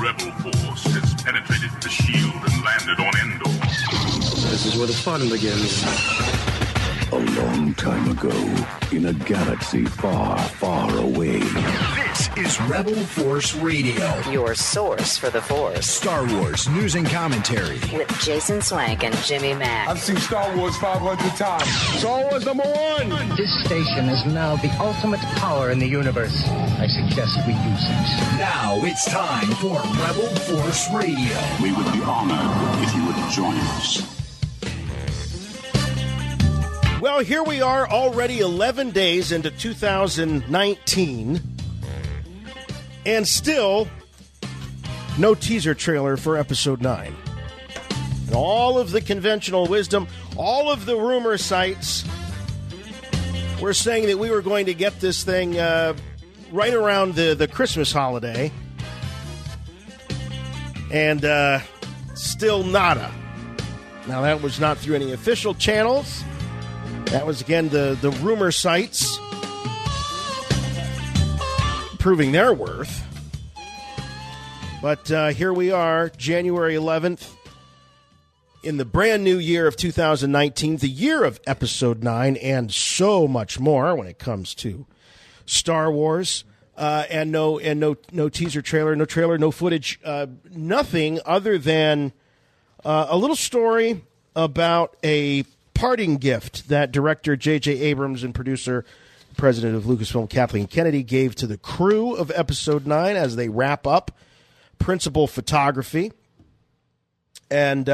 rebel force has penetrated the shield and landed on Endor. This is where the fun begins. A long time ago, in a galaxy far, far away. This is Rebel Force Radio. Your source for the Force. Star Wars news and commentary. With Jason Swank and Jimmy Mack. I've seen Star Wars 500 times. Star Wars #1. This station is now the ultimate power in the universe. I suggest we use it. Now it's time for Rebel Force Radio. We would be honored if you would join us. Well, here we are already 11 days into 2019, and still no teaser trailer for Episode 9. And all of the conventional wisdom, all of the rumor sites were saying that we were going to get this thing right around the Christmas holiday, and still nada. Now, that was not through any official channels. That was, again, the rumor sites proving their worth. But here we are, January 11th, in the brand new year of 2019, the year of Episode 9, and so much more when it comes to Star Wars. And no teaser trailer, no footage, nothing other than a little story about a parting gift that director J.J. Abrams and producer, president of Lucasfilm Kathleen Kennedy, gave to the crew of Episode 9 as they wrap up principal photography. And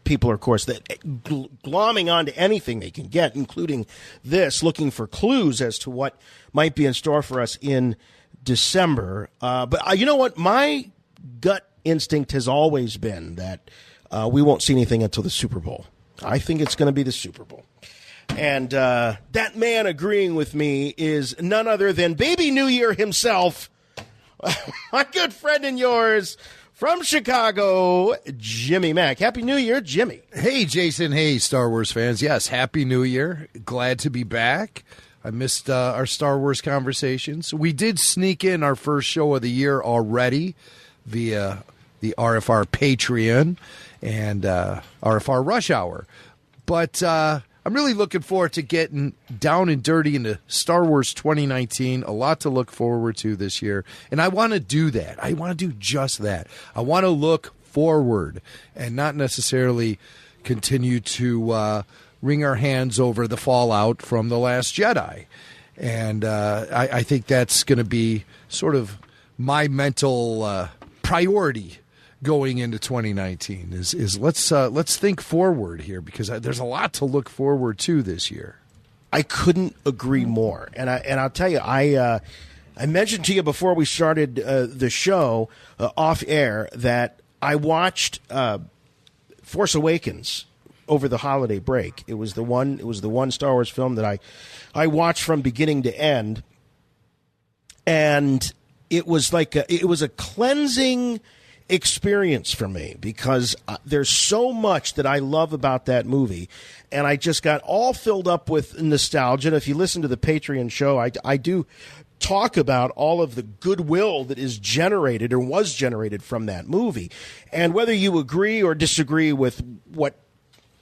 people are, of course, glomming onto anything they can get, including this, looking for clues as to what might be in store for us in December. But you know what? My gut instinct has always been that we won't see anything until the Super Bowl. I think it's going to be the Super Bowl. And that man agreeing with me is none other than Baby New Year himself, my good friend and yours from Chicago, Jimmy Mack. Happy New Year, Jimmy. Hey, Jason. Hey, Star Wars fans. Yes, Happy New Year. Glad to be back. I missed our Star Wars conversations. We did sneak in our first show of the year already via the RFR Patreon and RFR Rush Hour. But I'm really looking forward to getting down and dirty into Star Wars 2019. A lot to look forward to this year. And I want to do that. I want to do just that. I want to look forward and not necessarily continue to wring our hands over the fallout from The Last Jedi. And I think that's going to be sort of my mental priority going into 2019 is let's think forward here, because there's a lot to look forward to this year. I couldn't agree more, and I'll tell you, I mentioned to you before we started the show off air that I watched Force Awakens over the holiday break. It was the one Star Wars film that I watched from beginning to end, and it was like it was a cleansing experience for me, because there's so much that I love about that movie, and I just got all filled up with nostalgia. And if you listen to the Patreon show, I do talk about all of the goodwill that is generated or was generated from that movie. And whether you agree or disagree with what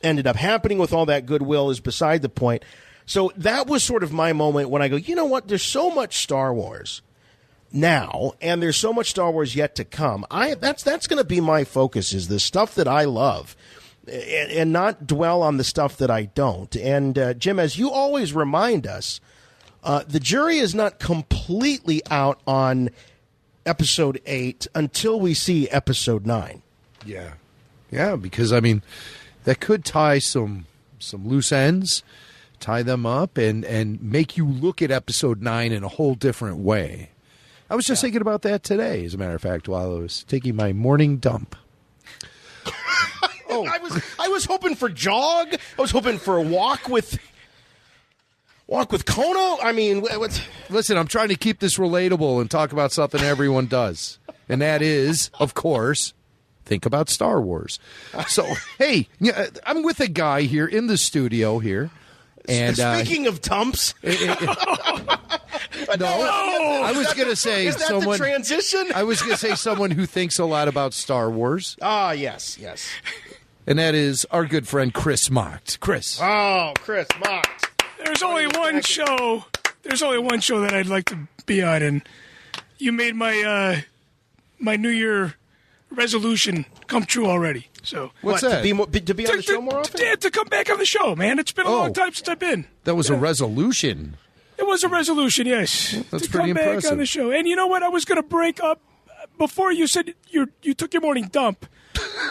ended up happening with all that goodwill is beside the point. So that was sort of my moment when I go, you know what, there's so much Star Wars now, and there's so much Star Wars yet to come. That's going to be my focus, is the stuff that I love, and not dwell on the stuff that I don't. And Jim, as you always remind us, the jury is not completely out on Episode 8 until we see Episode 9. Yeah, because I mean, that could tie some loose ends, tie them up, and make you look at Episode 9 in a whole different way. I was just thinking about that today, as a matter of fact, while I was taking my morning dump. I was hoping for jog. I was hoping for a walk with Kono. I mean, listen, I'm trying to keep this relatable and talk about something everyone does, and that is, of course, think about Star Wars. So, hey, I'm with a guy here in the studio here. And speaking of dumps, No, I was going to say is that someone. the transition? I was going to say someone who thinks a lot about Star Wars, Ah, yes. and that is our good friend Chris Mocht. Chris. Oh, Chris Mocht. There's only one show. There's only one show that I'd like to be on, and you made my my New Year resolution come true already. So What's that? To be on the show more often? to come back on the show, man. It's been a long time since I've been. That was a resolution. It was a resolution, yes. That's to pretty come back impressive. on the show. And you know what? I was going to break up before you said you took your morning dump.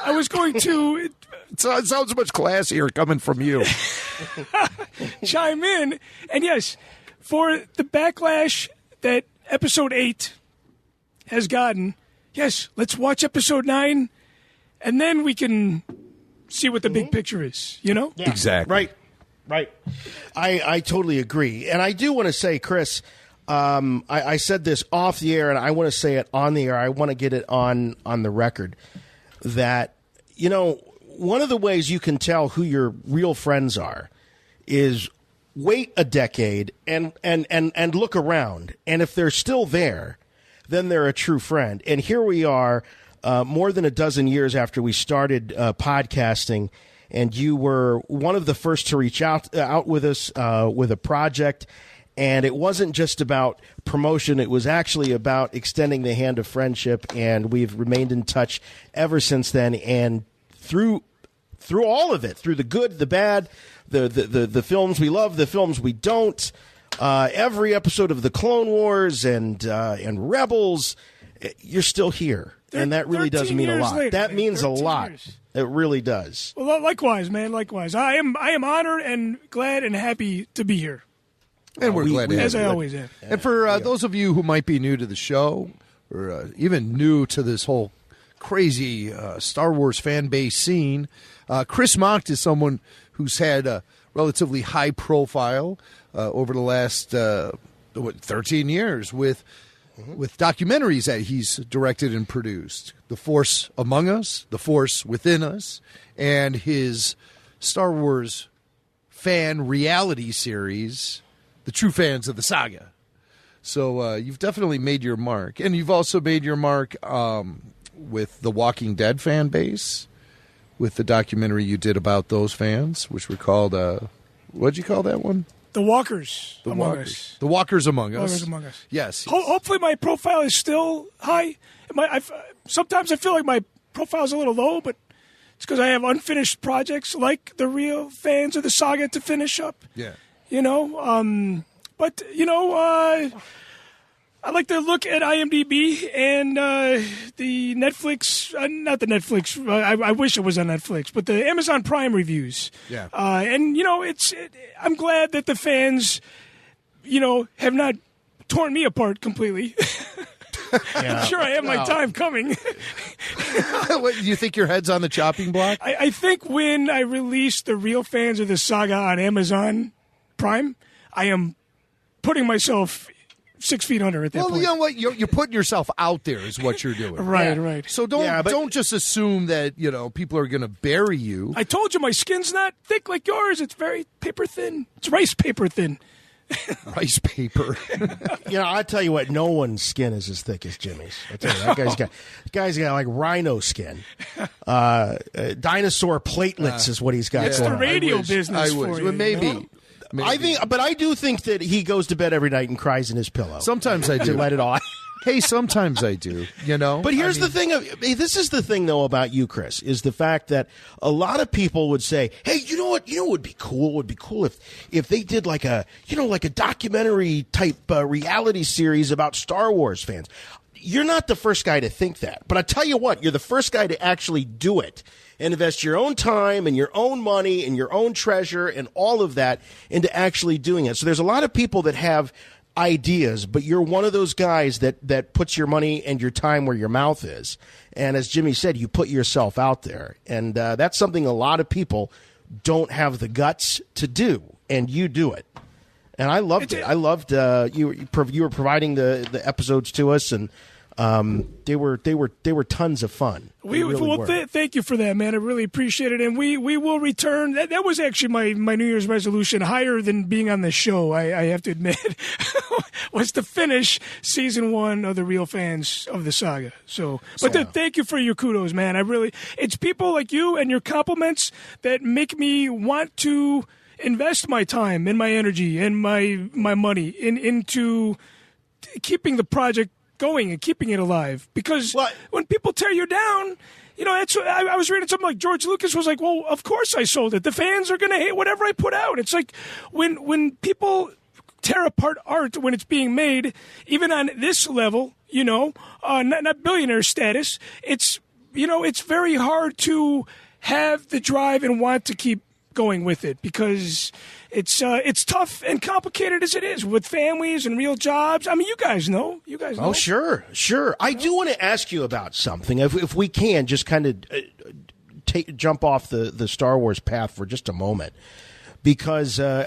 I was going to It sounds much classier coming from you. chime in. And yes, for the backlash that episode 8 has gotten, yes, let's watch episode 9, and then we can see what the big picture is, you know? Yeah. Exactly. Right. I totally agree. And I do want to say, Chris, I said this off the air, and I want to say it on the air. I want to get it on the record that, you know, one of the ways you can tell who your real friends are is wait a decade and look around. And if they're still there, then they're a true friend. And here we are, more than a dozen years after we started podcasting, and you were one of the first to reach out with us with a project. And it wasn't just about promotion. It was actually about extending the hand of friendship. And we've remained in touch ever since then. And through all of it, through the good, the bad, the films we love, the films we don't, every episode of the Clone Wars and Rebels, you're still here. And that really does mean a lot. Later, that means a lot. Years. It really does. Well, likewise, man. Likewise. I am honored and glad and happy to be here. And we're glad to have As you. I always am. And for those of you who might be new to the show, or even new to this whole crazy Star Wars fan base scene, Chris Mocht is someone who's had a relatively high profile over the last 13 years with documentaries that he's directed and produced. The Force Among Us, The Force Within Us, and his Star Wars fan reality series, The True Fans of the Saga. So you've definitely made your mark. And you've also made your mark with the Walking Dead fan base, with the documentary you did about those fans, which were called, what'd you call that one? The Walkers Among Us. The Walkers Among Us. Walkers Among Us. Yes. Hopefully my profile is still high. Sometimes I feel like my profile's a little low, but it's because I have unfinished projects like the real fans of the saga to finish up. Yeah. You know, but, you know, I like to look at IMDb and the Netflix, not the Netflix, I wish it was on Netflix, but the Amazon Prime reviews. Yeah. And, you know, I'm glad that the fans, you know, have not torn me apart completely. Yeah. I'm sure I have my time coming. What, you think your head's on the chopping block? I think when I release the real fans of the saga on Amazon Prime, I am putting myself 6 feet under at that Well, point. you know what? You're putting yourself out there is what you're doing. Right. So don't just assume that, you know, people are going to bury you. I told you my skin's not thick like yours. It's very paper thin. It's rice paper thin. Rice paper. You know, I tell you what, no one's skin is as thick as Jimmy's. I tell you, that guy's got like rhino skin. Dinosaur platelets is what he's got It's going the on. radio business for you. Well, maybe. You know? Maybe. I do think that he goes to bed every night and cries in his pillow. Sometimes I to do. let it all. Hey, sometimes I do, you know. But here's the thing. This is the thing, though, about you, Chris, is the fact that a lot of people would say, "Hey, you know what? You know what would be cool? It would be cool if they did like a documentary type reality series about Star Wars fans." You're not the first guy to think that, but I tell you what, you're the first guy to actually do it and invest your own time and your own money and your own treasure and all of that into actually doing it. So there's a lot of people that have ideas, but you're one of those guys that puts your money and your time where your mouth is. And as Jimmy said, you put yourself out there. And that's something a lot of people don't have the guts to do, and you do it. And I loved it. I loved you were providing the episodes to us, and They were tons of fun. Thank you for that, man. I really appreciate it, and we will return. That was actually my New Year's resolution, higher than being on the show. I have to admit, was to finish season 1 of the Real Fans of the Saga. Thank you for your kudos, man. It's people like you and your compliments that make me want to invest my time and my energy and my money into keeping the project going and keeping it alive. Because when people tear you down, that's what I was reading something like George Lucas was like, well, of course I sold it. The fans are going to hate whatever I put out. It's like when people tear apart art when it's being made, even on this level, not billionaire status, it's very hard to have the drive and want to keep going with it, because it's tough and complicated as it is with families and real jobs. I mean, you guys know. Oh, sure. I do want to ask you about something, if we can, just kind of jump off the Star Wars path for just a moment, because all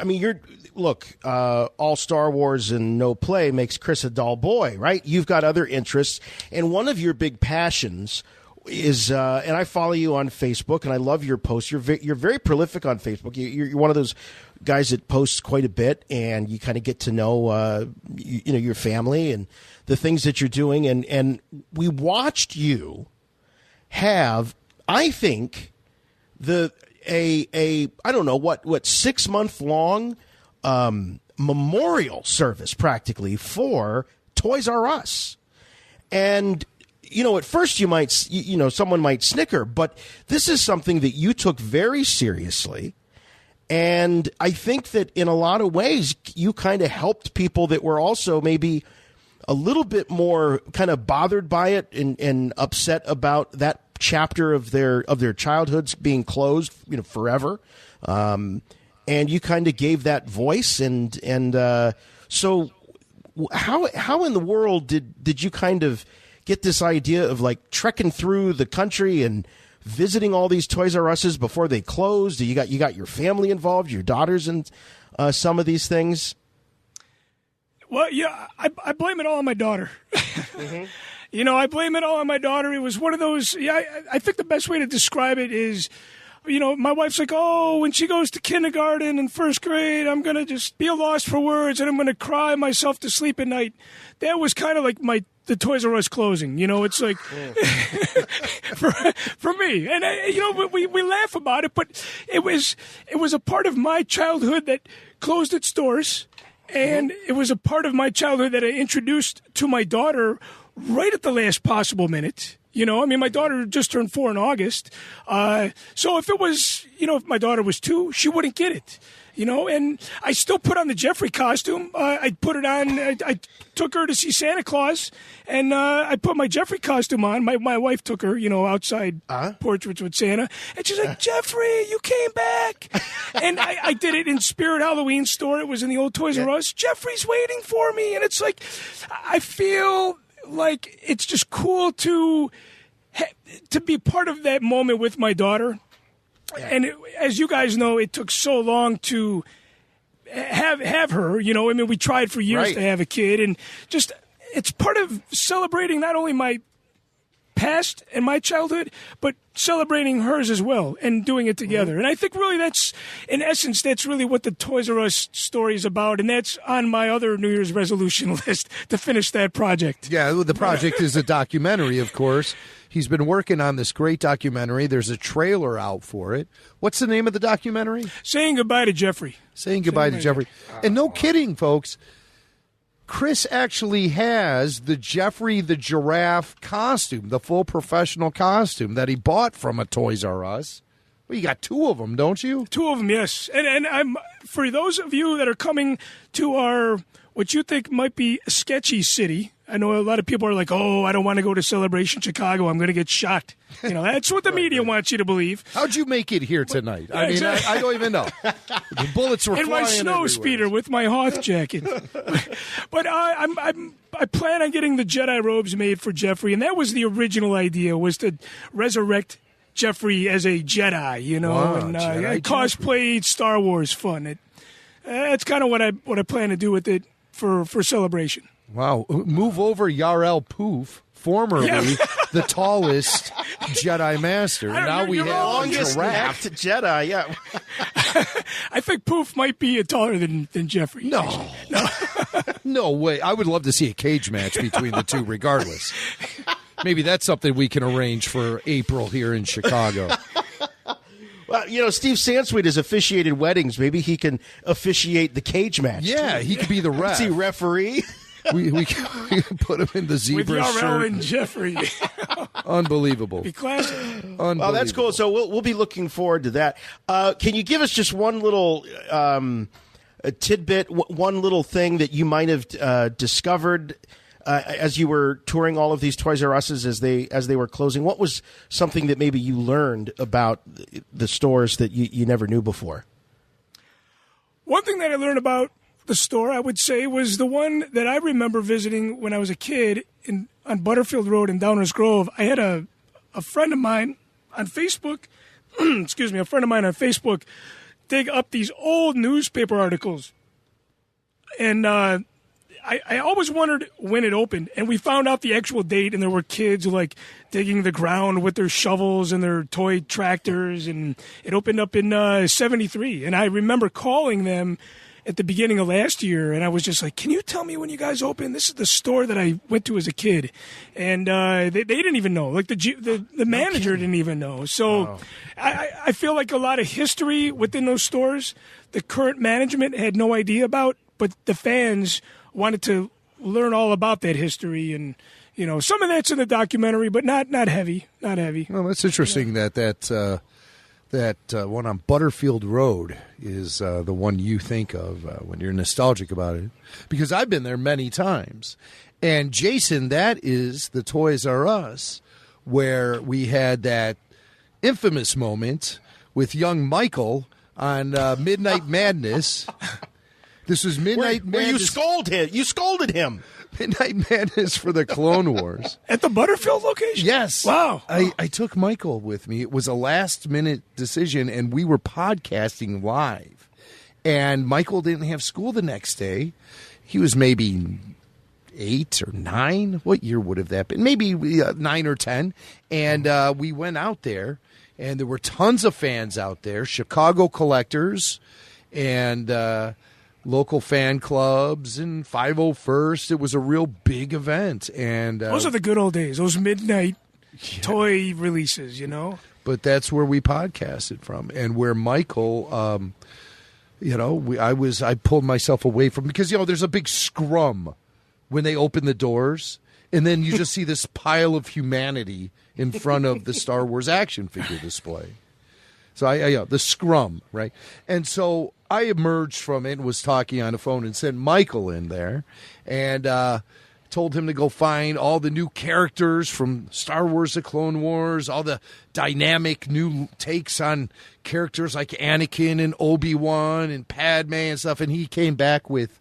Star Wars and no play makes Chris a dull boy, right? You've got other interests, and one of your big passions is, and I follow you on Facebook, and I love your posts. You're very prolific on Facebook. You're one of those guys that posts quite a bit, and you kind of get to know, your family and the things that you're doing. And we watched you have, I think, I don't know what 6-month long memorial service practically for Toys R Us, and. At first you might, someone might snicker, but this is something that you took very seriously. And I think that in a lot of ways, you kind of helped people that were also maybe a little bit more kind of bothered by it and upset about that chapter of their childhoods being closed, forever. And you kind of gave that voice. So how in the world did you kind of get this idea of like trekking through the country and visiting all these Toys R Us's before they closed? You got your family involved, your daughters, and some of these things. Well, yeah, I blame it all on my daughter. Mm-hmm. I blame it all on my daughter. It was one of those. Yeah, I think the best way to describe it is, my wife's like, oh, when she goes to kindergarten and first grade, I'm gonna just be lost for words and I'm gonna cry myself to sleep at night. That was kind of like the Toys R Us closing, it's like for me, and we laugh about it, but it was a part of my childhood that closed its doors, and it was a part of my childhood that I introduced to my daughter right at the last possible minute. My daughter just turned 4 in August, so if it was, if my daughter was 2, she wouldn't get it. And I still put on the Jeffrey costume. I put it on. I took her to see Santa Claus, and I put my Jeffrey costume on. My wife took her, outside portraits with Santa, and she's like, Jeffrey, you came back. And I did it in Spirit Halloween store. It was in the old Toys R Us. Jeffrey's waiting for me, and it's like, I feel like it's just cool to be part of that moment with my daughter. Yeah. And as you guys know, it took so long to have her. We tried for years to have a kid, and just it's part of celebrating not only my past and my childhood, but celebrating hers as well and doing it together. Mm-hmm. And I think really that's really what the Toys R Us story is about, and that's on my other New Year's resolution list to finish that project. Yeah, the project is a documentary, of course. He's been working on this great documentary. There's a trailer out for it. What's the name of the documentary? Saying Goodbye to Jeffrey. Saying Goodbye to Jeffrey. And no kidding, folks. Chris actually has the Jeffrey the Giraffe costume, the full professional costume that he bought from a Toys R Us. Well, you got 2 of them, don't you? 2 of them, yes. And I'm for those of you that are coming to our what you think might be a sketchy city. I know a lot of people are like, oh, I don't want to go to Celebration Chicago. I'm going to get shot. That's what the media wants you to believe. How'd you make it here tonight? I mean, I don't even know. The bullets were flying in my snow speeder with my Hoth jacket. But I plan on getting the Jedi robes made for Jeffrey, and that was the original idea, was to resurrect Jeffrey as a Jedi, Wow, and Jedi cosplay Star Wars fun. That's kind of what I plan to do with it for Celebration. Wow. Move over Yarel Poof formerly the tallest Jedi Master. Now we have a longest giraffe. necked Jedi. Yeah. I think Poof might be taller than Jeffrey. No. No way. I would love to see a cage match between the two regardless. Maybe that's something we can arrange for April here in Chicago. Well, Steve Sansweet has officiated weddings. Maybe he can officiate the cage match. Yeah, he could be the ref. Is he referee? We can put him in the zebra with shirt. and Jeffrey. Unbelievable. Be classic. Unbelievable. Well, that's cool. So we'll be looking forward to that. Can you give us just one little a tidbit, one little thing that you might have discovered as you were touring all of these Toys R Us's as they were closing? What was something that maybe you learned about the stores that you never knew before? One thing that I learned about the store, I would say, was the one that I remember visiting when I was a kid on Butterfield Road in Downers Grove. I had a friend of mine on Facebook, a friend of mine on Facebook dig up these old newspaper articles. And I always wondered when it opened, and we found out the actual date, and there were kids like digging the ground with their shovels and their toy tractors, and it opened up in 73. And I remember calling them at the beginning of last year, and I was just like, can you tell me when you guys open? This is the store that I went to as a kid. And they didn't even know. Like the manager didn't even know. So wow. I feel like a lot of history within those stores, the current management had no idea about, but the fans wanted to learn all about that history. And, some of that's in the documentary, but not heavy. Not heavy. Well, that's interesting that one on Butterfield Road is the one you think of when you're nostalgic about it. Because I've been there many times. And, Jason, that is the Toys R Us where we had that infamous moment with young Michael on Midnight Madness. This was Midnight Madness. You scolded him. Midnight Madness for the Clone Wars. At the Butterfield location? Yes. Wow. I took Michael with me. It was a last-minute decision, and we were podcasting live. And Michael didn't have school the next day. He was maybe 8 or 9. What year would have that been? Maybe 9 or 10. And we went out there, and there were tons of fans out there, Chicago collectors, and local fan clubs and 501st. It was a real big event. And those are the good old days, those midnight toy releases, But that's where we podcasted from, and where Michael, I pulled myself away from, because, there's a big scrum when they open the doors, and then you just see this pile of humanity in front of the Star Wars action figure display. So the scrum, right? And so I emerged from it and was talking on the phone and sent Michael in there and told him to go find all the new characters from Star Wars The Clone Wars, all the dynamic new takes on characters like Anakin and Obi-Wan and Padme and stuff. And he came back with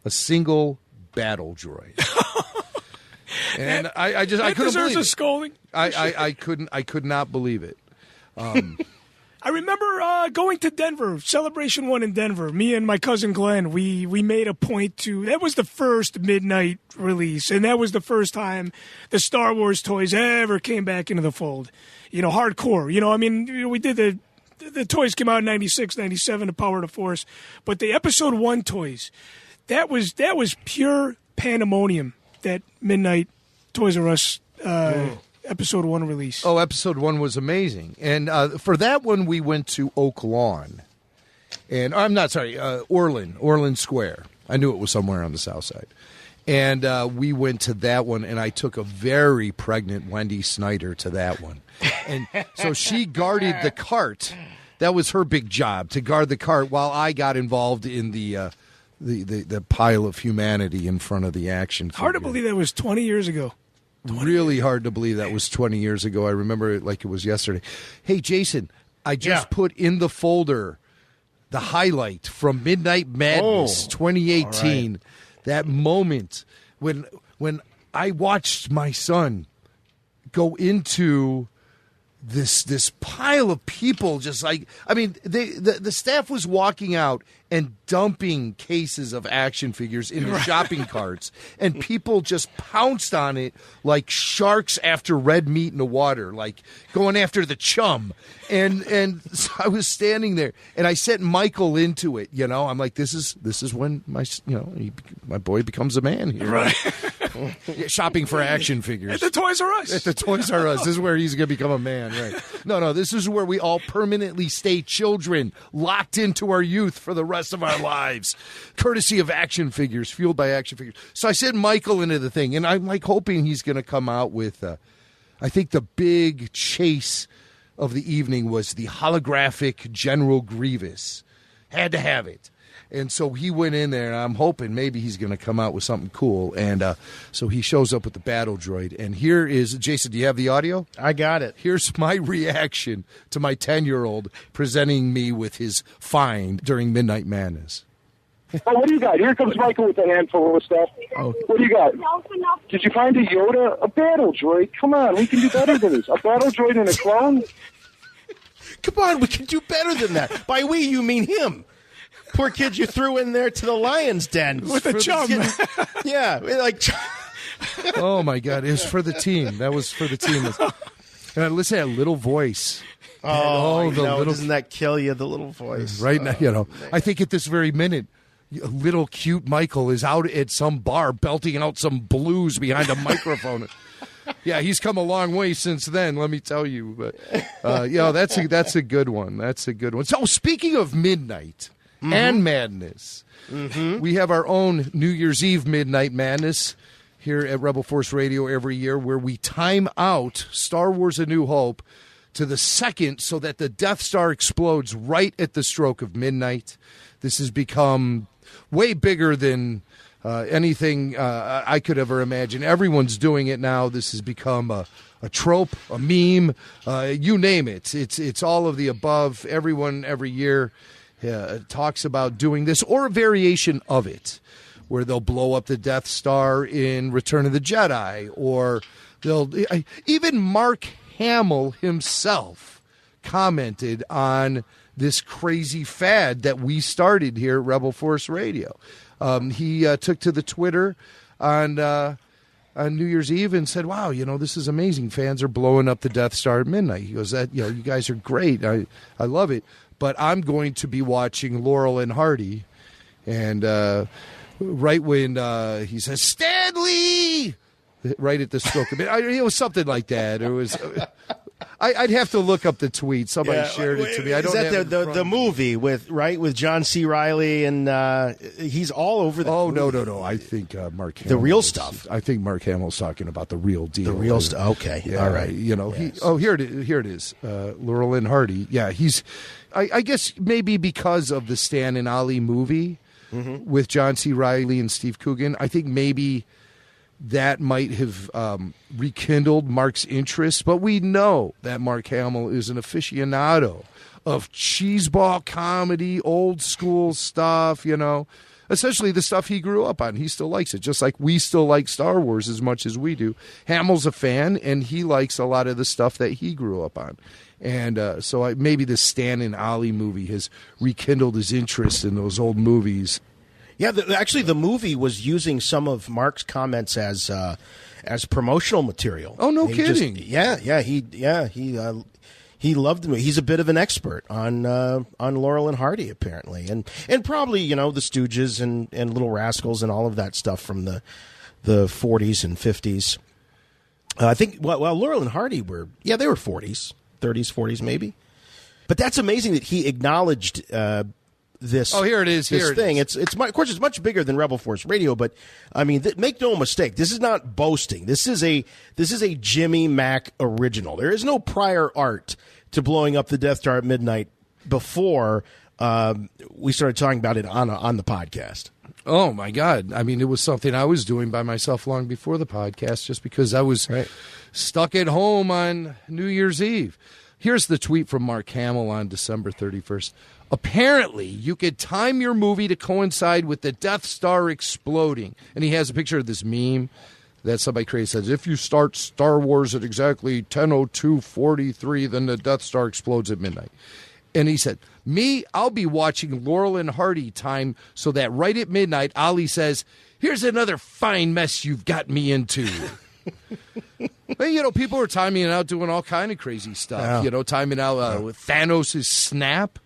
a single battle droid. And I couldn't believe it. A scolding. I could not believe it. I remember going to Denver, Celebration 1 in Denver. Me and my cousin Glenn, we made a point to – that was the first midnight release, and that was the first time the Star Wars toys ever came back into the fold. Hardcore. We did the toys came out in 96, 97, The Power of the Force. But the Episode 1 toys, that was pure pandemonium, that midnight Toys R Us Episode 1 release. Oh, Episode 1 was amazing. And for that one, we went to Oak Lawn. And I'm not sorry, Orland Square. I knew it was somewhere on the south side. And we went to that one, and I took a very pregnant Wendy Snyder to that one. And so she guarded the cart. That was her big job, to guard the cart, while I got involved in the pile of humanity in front of the action figure. Hard to believe that was 20 years ago. Really hard to believe that was 20 years ago. I remember it like it was yesterday. Hey, Jason, I just put in the folder the highlight from Midnight Madness 2018. Right. That moment when I watched my son go into this pile of people just like, I mean, the staff was walking out and dumping cases of action figures into shopping carts, and people just pounced on it like sharks after red meat in the water, like going after the chum. And so I was standing there, and I sent Michael into it. You know, I'm like, this is when my boy becomes a man here, Right. Shopping for action figures At the Toys R Us. At the Toys R Us. This is where he's going to become a man, right? No, this is where we all permanently stay children, locked into our youth for the rest of our lives, courtesy of action figures, fueled by action figures. So I sent Michael into the thing, and I'm like hoping he's going to come out with, I think the big chase of the evening was the holographic General Grievous. Had to have it. And so he went in there, and I'm hoping maybe he's going to come out with something cool. And so he shows up with the battle droid. And here is, Jason, do you have the audio? I got it. Here's my reaction to my 10-year-old presenting me with his find during Midnight Madness. Oh, what do you got? Here comes Michael with a handful of stuff. Oh. What do you got? Did you find a Yoda? A battle droid? Come on, we can do better than this. A battle droid and a clone? Come on, we can do better than that. By we, you mean him. Poor kid you threw in there to the lion's den. With a chum. Yeah, like... Oh, my God. It was for the team. That was for the team. And I listen to that little voice. Doesn't that kill you, the little voice? Right now, I think at this very minute, little cute Michael is out at some bar belting out some blues behind a microphone. Yeah, he's come a long way since then, let me tell you. But that's a good one. That's a good one. So speaking of midnight and madness, we have our own New Year's Eve Midnight Madness here at Rebel Force Radio every year, where we time out Star Wars A New Hope to the second so that the Death Star explodes right at the stroke of midnight. This has become way bigger than anything I could ever imagine. Everyone's doing it now. This has become a trope, a meme, you name it. It's all of the above. Everyone every year talks about doing this or a variation of it, where they'll blow up the Death Star in Return of the Jedi, or even Mark Hamill himself commented on this crazy fad that we started here at Rebel Force Radio. He took to the Twitter on New Year's Eve and said, "Wow, this is amazing. Fans are blowing up the Death Star at midnight." He goes, "You guys are great. I love it. But I'm going to be watching Laurel and Hardy," and right when he says, "Stanley," right at the stroke of it was something like that. It was. I'd have to look up the tweet. Somebody shared it to me. I don't have the movie with John C. Reilly, and he's all over the movie. No. I think Mark Hamill. The real stuff. I think Mark Hamill's talking about the real deal. The real stuff. Okay. Yeah, all right. Here it is. Laurel and Hardy. Yeah, he's. I guess maybe because of the Stan and Ollie movie with John C. Reilly and Steve Coogan, I think maybe that might have rekindled Mark's interest. But we know that Mark Hamill is an aficionado of cheeseball comedy, old school stuff, essentially the stuff he grew up on. He still likes it, just like we still like Star Wars as much as we do. Hamill's a fan, and he likes a lot of the stuff that he grew up on. And so maybe the Stan and Ollie movie has rekindled his interest in those old movies. Yeah, actually, the movie was using some of Mark's comments as promotional material. Oh, no kidding! He loved the movie. He's a bit of an expert on Laurel and Hardy, apparently, and probably the Stooges and Little Rascals and all of that stuff from the 40s and 50s. I think Laurel and Hardy were 40s, 30s, 40s, maybe. But that's amazing that he acknowledged. This. Oh, here it is. This thing. Of course, it's much bigger than Rebel Force Radio, but I mean, make no mistake. This is not boasting. This is a Jimmy Mack original. There is no prior art to blowing up the Death Star at midnight before we started talking about it on the podcast. Oh my God! I mean, it was something I was doing by myself long before the podcast, just because I was stuck at home on New Year's Eve. Here's the tweet from Mark Hamill on December 31st. Apparently, you could time your movie to coincide with the Death Star exploding. And he has a picture of this meme that somebody created says, if you start Star Wars at exactly 10:02:43, then the Death Star explodes at midnight. And he said, me, I'll be watching Laurel and Hardy time so that right at midnight, Ollie says, here's another fine mess you've got me into. But, people are timing out doing all kind of crazy stuff. Yeah. Timing out with Thanos' snap,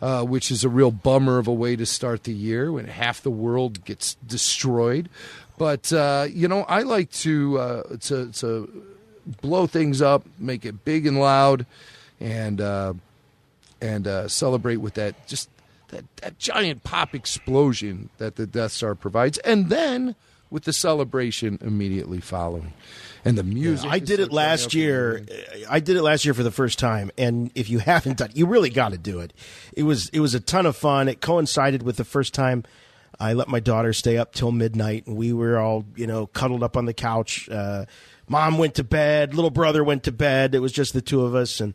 which is a real bummer of a way to start the year when half the world gets destroyed. But, I like to blow things up, make it big and loud, and celebrate with that giant pop explosion that the Death Star provides. And then with the celebration immediately following. And the music. I did it last year. I did it last year for the first time. And if you haven't done it, you really got to do it. It was a ton of fun. It coincided with the first time I let my daughter stay up till midnight. And we were all, cuddled up on the couch. Mom went to bed. Little brother went to bed. It was just the two of us. And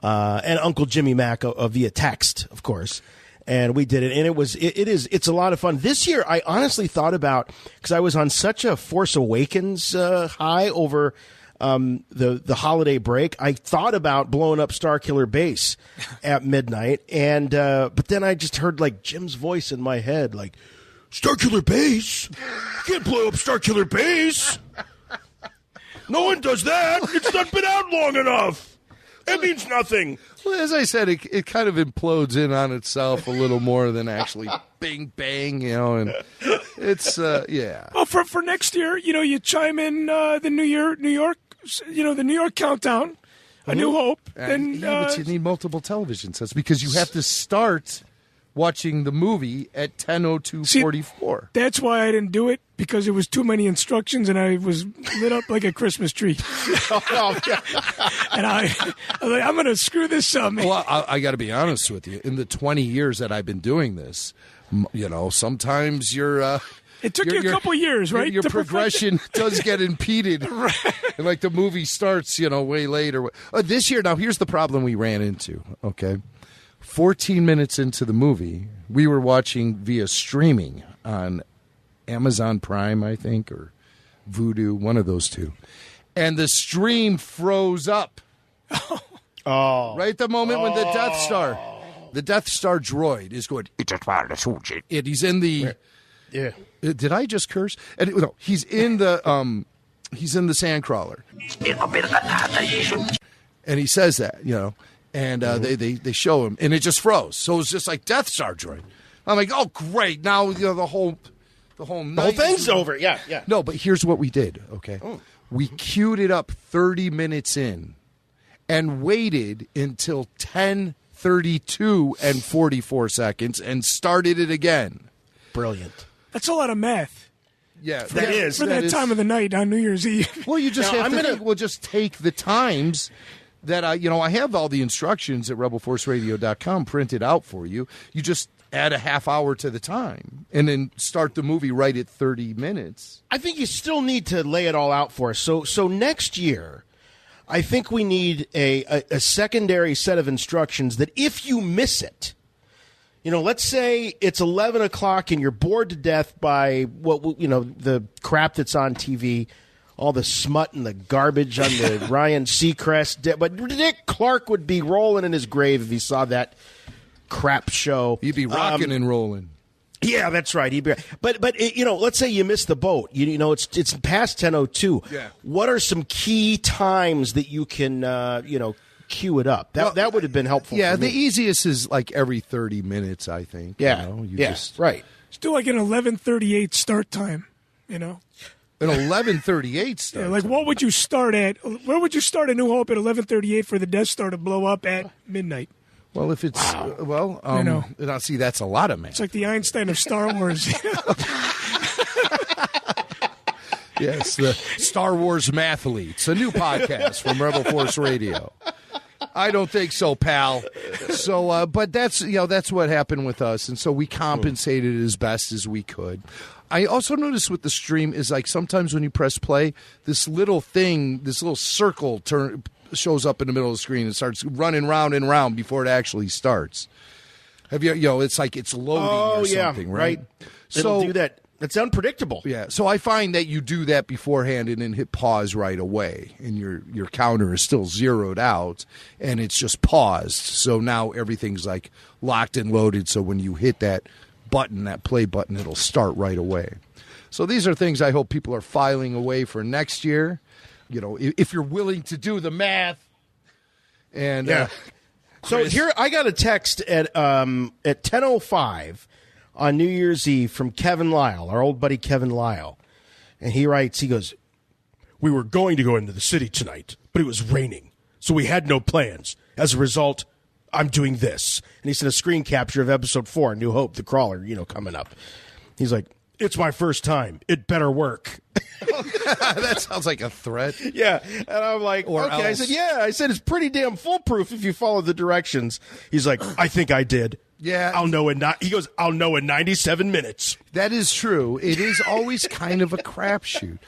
Uncle Jimmy Mac via text, of course. And we did it, and it's a lot of fun. This year, I honestly thought about, because I was on such a Force Awakens high over the holiday break, I thought about blowing up Starkiller Base at midnight, and but then I just heard like Jim's voice in my head, like, Starkiller Base? You can't blow up Starkiller Base. No one does that. It's not been out long enough. It means nothing. Well, as I said, it kind of implodes in on itself a little more than actually bing, bang, and it's, yeah. Well, for next year, you chime in the New York, the New York countdown, A New Hope. And, but you need multiple television sets because you have to start watching the movie at 10:02:44. That's why I didn't do it, because it was too many instructions and I was lit up like a Christmas tree. And I was like, I'm going to screw this up. Well, I got to be honest with you. In the 20 years that I've been doing this, sometimes you're... It took you a couple years, right? Your progression does get impeded. Right. And like the movie starts, way later. This year, now here's the problem we ran into, okay? 14 minutes into the movie, we were watching via streaming on Amazon Prime, I think, or Vudu, one of those two. And the stream froze up. Oh. Right at the moment when the Death Star droid is going, and he's in the... Yeah. Did I just curse? No, he's in the Sandcrawler. And he says that, and they show him, and it just froze. So it was just like Death Star droid. I'm like, oh great! Now the whole thing's over. Yeah. No, but here's what we did. Okay, we queued it up 30 minutes in, and waited until 10:32 and 44 seconds, and started it again. Brilliant. That's a lot of math. Yeah, For that time of the night on New Year's Eve. Well, you just we'll just take the times that I have all the instructions at rebelforceradio.com printed out for you. You just add a half hour to the time and then start the movie right at 30 minutes. I think you still need to lay it all out for us. So next year, I think we need a secondary set of instructions that if you miss it, let's say it's 11 o'clock and you're bored to death by the crap that's on TV, all the smut and the garbage on the Ryan Seacrest. But Dick Clark would be rolling in his grave if he saw that crap show. He'd be rocking and rolling. Yeah, that's right. He'd be. But let's say you missed the boat. It's past 10:02. Yeah. What are some key times that you can queue it up? That would have been helpful. Yeah, for me. the easiest is like every 30 minutes, I think. Yeah, right. Just do like an 11:38 start time. An 11:38 start. Yeah, like what would you start at? Where would you start a New Hope at 11:38 for the Death Star to blow up at midnight? Well, if it's now see, that's a lot of math. It's like the Einstein of Star Wars. Yes, the Star Wars Mathletes, a new podcast from Rebel Force Radio. I don't think so, pal. So, but that's what happened with us, and so we compensated as best as we could. I also noticed with the stream is like sometimes when you press play, this little circle shows up in the middle of the screen and starts running round and round before it actually starts. Have you? It's like it's loading or something, right? It'll do that. It's unpredictable. Yeah, so I find that you do that beforehand and then hit pause right away, and your counter is still zeroed out, and it's just paused. So now everything's like locked and loaded, so when you hit that button, that play button, it'll start right away. So these are things I hope people are filing away for next year. You know, if you're willing to do the math. And so here I got a text at 10:05 on New Year's Eve from Kevin Lyle, our old buddy Kevin Lyle. And he writes, he goes, "We were going to go into the city tonight, but it was raining, so we had no plans. As a result, I'm doing this." And he sent a screen capture of episode 4, New Hope, the crawler, coming up. He's like, "It's my first time. It better work." That sounds like a threat. Yeah. And I'm like, Or okay. else. I said, it's pretty damn foolproof if you follow the directions. He's like, "I think I did." Yeah. He goes, "I'll know in 97 minutes. That is true. It is always kind of a crapshoot.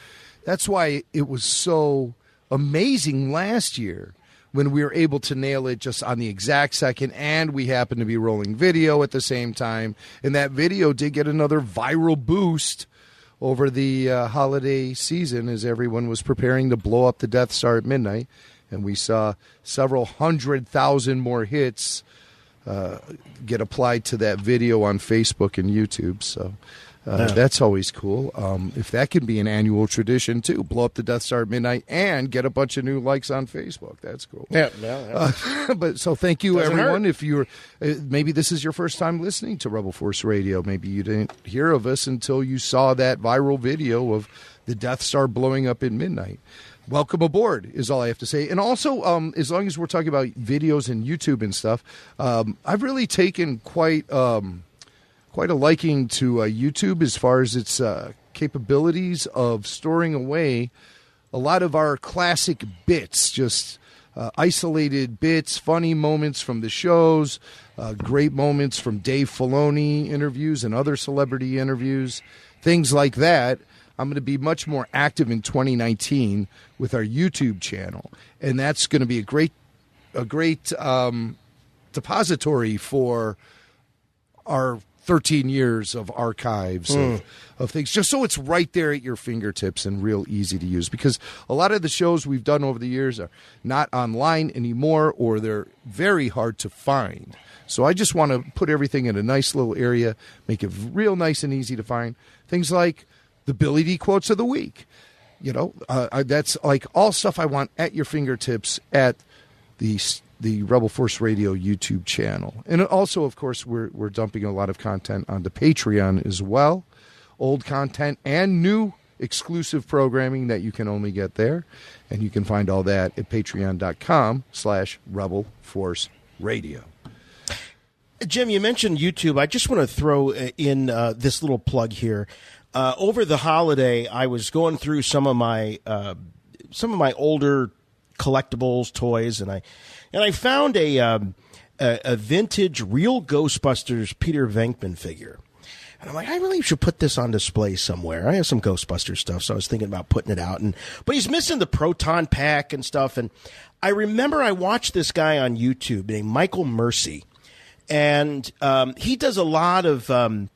That's why it was so amazing last year when we were able to nail it just on the exact second, and we happened to be rolling video at the same time. And that video did get another viral boost over the holiday season as everyone was preparing to blow up the Death Star at midnight. And we saw several 100,000 more hits get applied to that video on Facebook and YouTube. So that's always cool. If that can be an annual tradition, too, blow up the Death Star at midnight and get a bunch of new likes on Facebook. That's cool. Yeah. But so thank you, Doesn't everyone. hurt. If you're maybe this is your first time listening to Rebel Force Radio, maybe you didn't hear of us until you saw that viral video of the Death Star blowing up at midnight. Welcome aboard is all I have to say. And also, as long as we're talking about videos and YouTube and stuff, I've really taken quite a liking to YouTube as far as its capabilities of storing away a lot of our classic bits, just isolated bits, funny moments from the shows, great moments from Dave Filoni interviews and other celebrity interviews, things like that. I'm going to be much more active in 2019 with our YouTube channel, and that's going to be a great depository for our 13 years of archives of things, just so it's right there at your fingertips and real easy to use, because a lot of the shows we've done over the years are not online anymore, or they're very hard to find. So I just want to put everything in a nice little area, make it real nice and easy to find. Things like the Billy D quotes of the week. That's like all stuff I want at your fingertips at the Rebel Force Radio YouTube channel. And also, of course, we're dumping a lot of content onto Patreon as well. Old content and new exclusive programming that you can only get there. And you can find all that at patreon.com/Rebel Force Radio. Jim, you mentioned YouTube. I just want to throw in this little plug here. Over the holiday, I was going through some of my older collectibles, toys, and I found a vintage real Ghostbusters Peter Venkman figure. And I'm like, I really should put this on display somewhere. I have some Ghostbusters stuff, so I was thinking about putting it out. But he's missing the proton pack and stuff. And I remember I watched this guy on YouTube named Michael Mercy, and he does a lot of.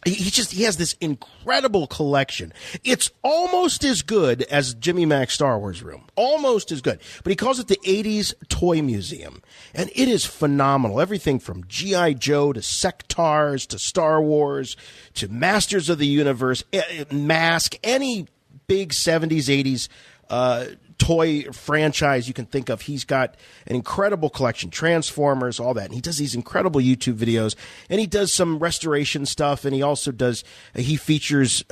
He has this incredible collection. It's almost as good as Jimmy Mac's Star Wars room. Almost as good. But he calls it the 80s Toy Museum. And it is phenomenal. Everything from G.I. Joe to Sectars to Star Wars to Masters of the Universe, Mask, any big 70s, 80s toy franchise you can think of. He's got an incredible collection, Transformers, all that. And he does these incredible YouTube videos, and he does some restoration stuff, and he also does, he features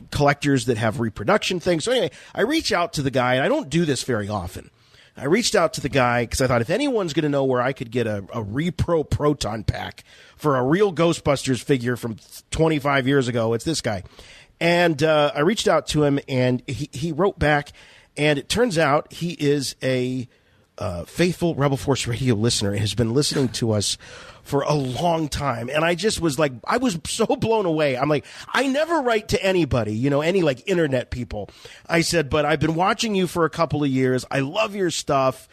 collectors that have reproduction things. So anyway, I reach out to the guy, and I don't do this very often. I reached out to the guy because I thought if anyone's going to know where I could get a Repro Proton pack for a real Ghostbusters figure from 25 years ago, it's this guy. And I reached out to him, and he wrote back. And it turns out he is a faithful Rebel Force Radio listener and has been listening to us for a long time. And I just was like, I was so blown away. I'm like, I never write to anybody, any like internet people. I said, but I've been watching you for a couple of years. I love your stuff.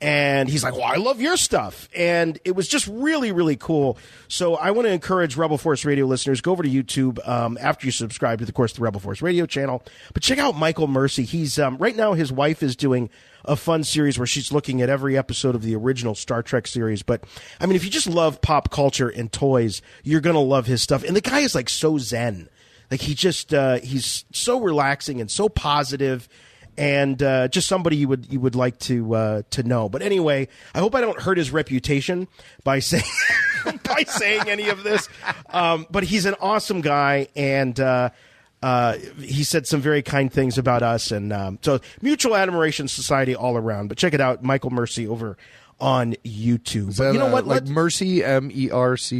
And he's like, well, I love your stuff. And it was just really, really cool. So I want to encourage Rebel Force Radio listeners, go over to YouTube after you subscribe to, of course, the Rebel Force Radio channel. But check out Michael Mercy. He's right now his wife is doing a fun series where she's looking at every episode of the original Star Trek series. But, I mean, if you just love pop culture and toys, you're going to love his stuff. And the guy is like so zen. Like he just he's so relaxing and so positive. And just somebody you would like to know. But anyway, I hope I don't hurt his reputation by saying any of this. But he's an awesome guy, and he said some very kind things about us. And so Mutual Admiration Society all around. But check it out, Michael Mercy over on YouTube. Is that, you know what? Like Mercy, Mercy?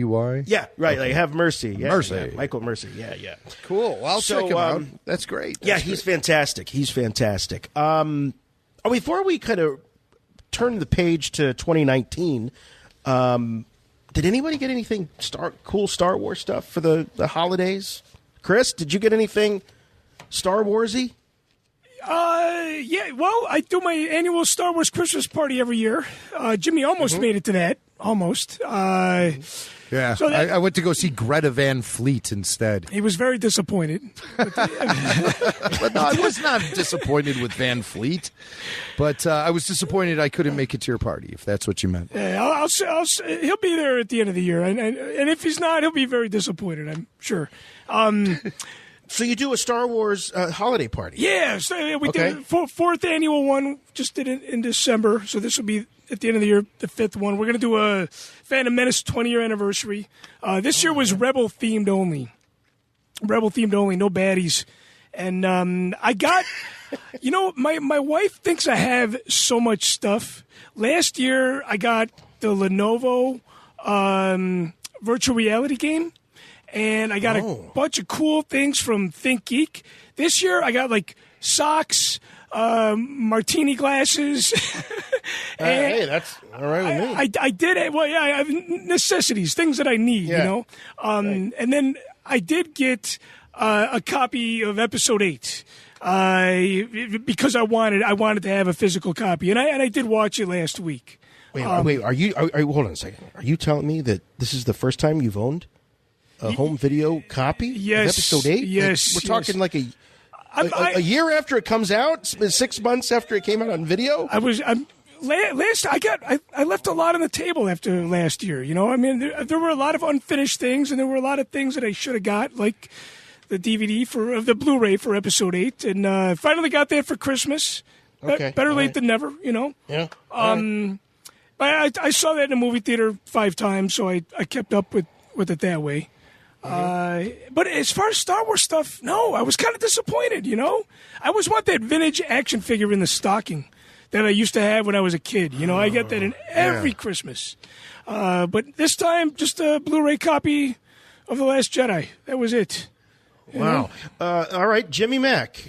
Yeah, right. Like have mercy. Yeah, Mercy. Yeah, Michael Mercy. Yeah. Cool. Well, I'll check him out. That's great. He's fantastic. He's fantastic. Before we kind of turn the page to 2019, did anybody get anything cool Star Wars stuff for the holidays? Chris, did you get anything Star Warsy? Yeah, well, I do my annual Star Wars Christmas party every year. Jimmy almost made it to that. Almost. Yeah, so I went to go see Greta Van Fleet instead. He was very disappointed. But no, I was not disappointed with Van Fleet. But I was disappointed I couldn't make it to your party, if that's what you meant. Yeah, he'll be there at the end of the year. And if he's not, he'll be very disappointed, I'm sure. So you do a Star Wars holiday party? Yeah, so we did a fourth annual one. Just did it in December, so this will be at the end of the year, the fifth one. We're going to do a Phantom Menace 20-year anniversary. This year was Rebel themed only. Rebel themed only, no baddies. And I got, my wife thinks I have so much stuff. Last year I got the Lenovo virtual reality game. And I got a bunch of cool things from Think Geek. This year, I got like socks, martini glasses. Hey, that's all right with me. I did it. Well, yeah, I have necessities, things that I need, right. And then I did get a copy of Episode 8 because I wanted to have a physical copy, and I did watch it last week. Wait, are you hold on a second. Are you telling me that this is the first time you've owned a home video copy? Yes. Of Episode 8? Yes. We're talking like a year after it comes out? 6 months after it came out on video? I left a lot on the table after last year. I mean, there were a lot of unfinished things, and there were a lot of things that I should have got, like the DVD the Blu-ray for Episode 8, and finally got that for Christmas. Okay. Better late than never, Yeah. But I saw that in a movie theater 5 times, so I kept up with it that way. But as far as Star Wars stuff, no, I was kind of disappointed, I always want that vintage action figure in the stocking that I used to have when I was a kid. I get that in every Christmas. But this time, just a Blu-ray copy of The Last Jedi. That was it. Wow. All right, Jimmy Mack.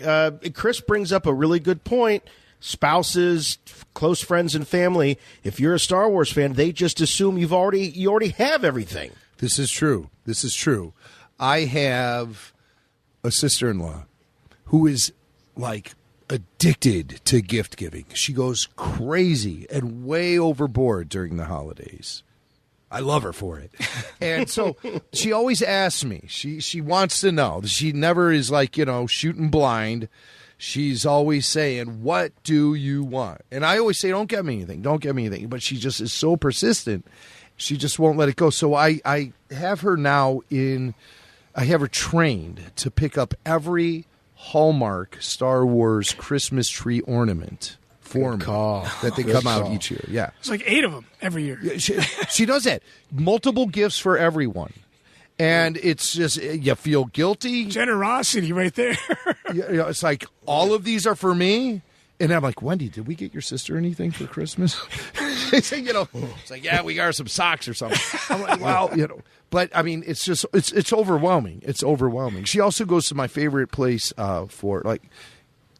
Chris brings up a really good point. Spouses, close friends, and family, if you're a Star Wars fan, they just assume you already have everything. This is true. I have a sister-in-law who is like addicted to gift giving. She goes crazy and way overboard during the holidays. I love her for it. And so she always asks me. She wants to know. She never is like, shooting blind. She's always saying, what do you want? And I always say, don't get me anything. But she just is so persistent. She just won't let it go. So I have her now I have her trained to pick up every Hallmark Star Wars Christmas tree ornament for me that they come out each year. Yeah. It's like 8 of them every year. Yeah, she does that. Multiple gifts for everyone. And it's just, you feel guilty. Generosity right there. It's like, all of these are for me. And I'm like, Wendy, did we get your sister anything for Christmas? It's like, yeah, we got her some socks or something. I'm like, well, but I mean, it's just, it's overwhelming. It's overwhelming. She also goes to my favorite place for like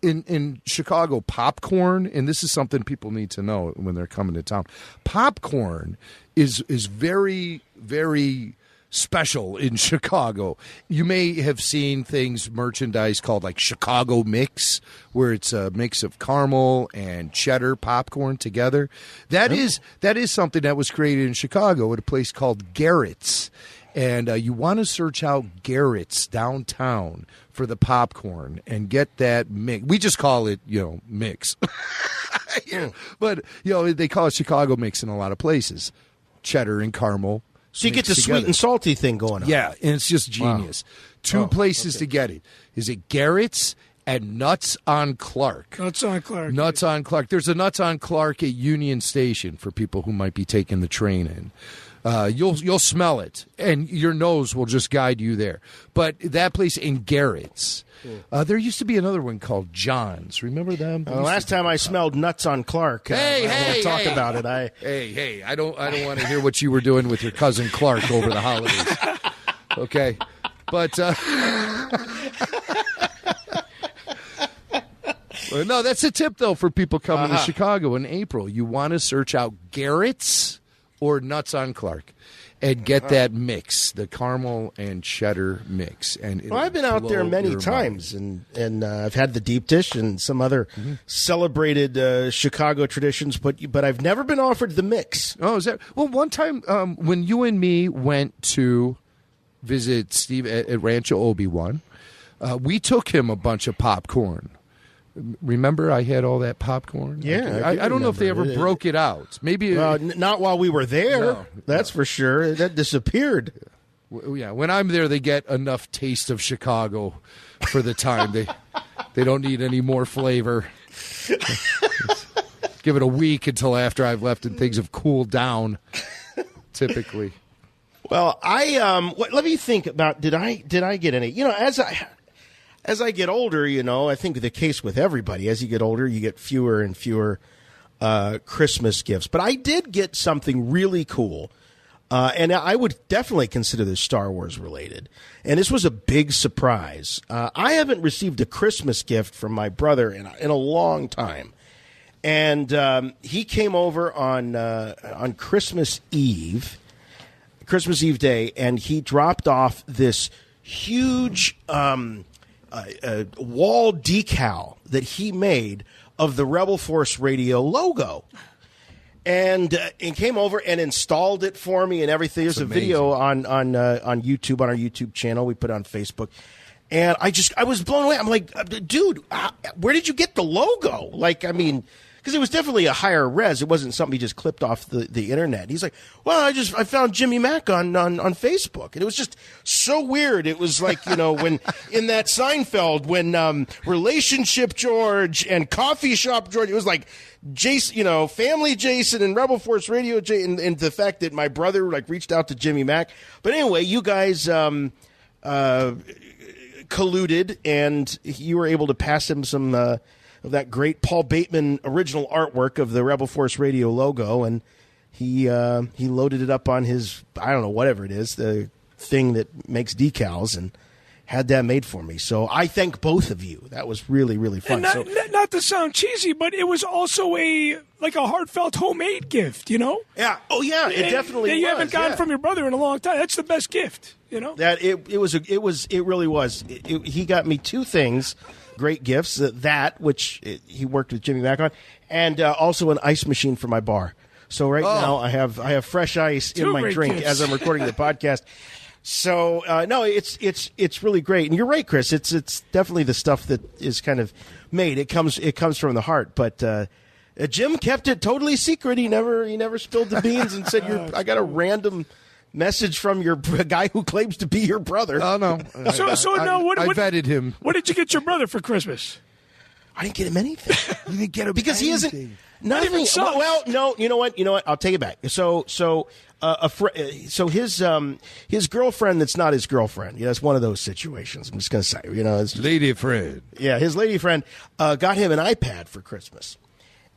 in Chicago, popcorn. And this is something people need to know when they're coming to town. Popcorn is very, very special in Chicago. You may have seen things, merchandise called like Chicago Mix, where it's a mix of caramel and cheddar popcorn together. That is something that was created in Chicago at a place called Garrett's. And you want to search out Garrett's downtown for the popcorn and get that mix. We just call it, mix. But, they call it Chicago Mix in a lot of places. Cheddar and caramel. So you get the sweet and salty thing going on. Yeah, and it's just genius. Wow. Two places to get it. Is it Garrett's and Nuts on Clark? Nuts on Clark. Nuts on Clark. There's a Nuts on Clark at Union Station for people who might be taking the train in. You'll smell it, and your nose will just guide you there. But that place in Garrett's, there used to be another one called John's. Remember them? Last time I smelled Nuts on Clark. I don't want to talk about it. Hey! I don't want to hear what you were doing with your cousin Clark over the holidays. Okay, but no, that's a tip though for people coming to Chicago in April. You want to search out Garrett's or Nuts on Clark and get that mix, the caramel and cheddar mix. And I've been out there many times, and I've had the deep dish and some other celebrated Chicago traditions, but I've never been offered the mix. Oh, is that? Well, one time when you and me went to visit Steve at Rancho Obi-Wan, we took him a bunch of popcorn. Remember, I had all that popcorn? Yeah. I don't know if they ever broke it out. Maybe not while we were there. That's for sure. That disappeared. Yeah, when I'm there, they get enough taste of Chicago for the time. They don't need any more flavor. Give it a week until after I've left and things have cooled down, typically. Well, let me think about, did I get any? As I get older, I think the case with everybody, as you get older, you get fewer and fewer Christmas gifts. But I did get something really cool, and I would definitely consider this Star Wars related. And this was a big surprise. I haven't received a Christmas gift from my brother in a long time. And he came over on Christmas Eve Day, and he dropped off this huge wall decal that he made of the Rebel Force Radio logo, and came over and installed it for me and everything. There's a video on YouTube, on our YouTube channel. We put it on Facebook, and I was blown away. I'm like, dude, where did you get the logo? Because it was definitely a higher res. It wasn't something he just clipped off the internet. He's like, well, I found Jimmy Mack on Facebook. And it was just so weird. It was like, when in that Seinfeld, when Relationship George and Coffee Shop George, it was like Jason, Family Jason and Rebel Force Radio and the fact that my brother reached out to Jimmy Mack. But anyway, you guys colluded, and you were able to pass him some of that great Paul Bateman original artwork of the Rebel Force Radio logo, and he loaded it up on his, I don't know, whatever it is, the thing that makes decals, and had that made for me. So I thank both of you. That was really, really fun. Not to sound cheesy, but it was also a heartfelt homemade gift, Yeah. Oh, yeah. It definitely was. You haven't gotten from your brother in a long time. That's the best gift, That it really was. He got me two things. Great gifts, which he worked with Jimmy Mack on, and also an ice machine for my bar. So now I have fresh ice in my drink as I'm recording the podcast. So no, it's really great, and you're right, Chris. It's definitely the stuff that is kind of made. It comes from the heart, but Jim kept it totally secret. He never spilled the beans and said, I got a random message from your guy who claims to be your brother. Oh, no. So now what vetted him. What did you get your brother for Christmas? I didn't get him anything. You didn't get him because anything. He isn't nothing. Well, no. You know what? I'll take it back. So his girlfriend that's not his girlfriend. It's one of those situations. I'm just gonna say. It's just, lady friend. Yeah, his lady friend got him an iPad for Christmas,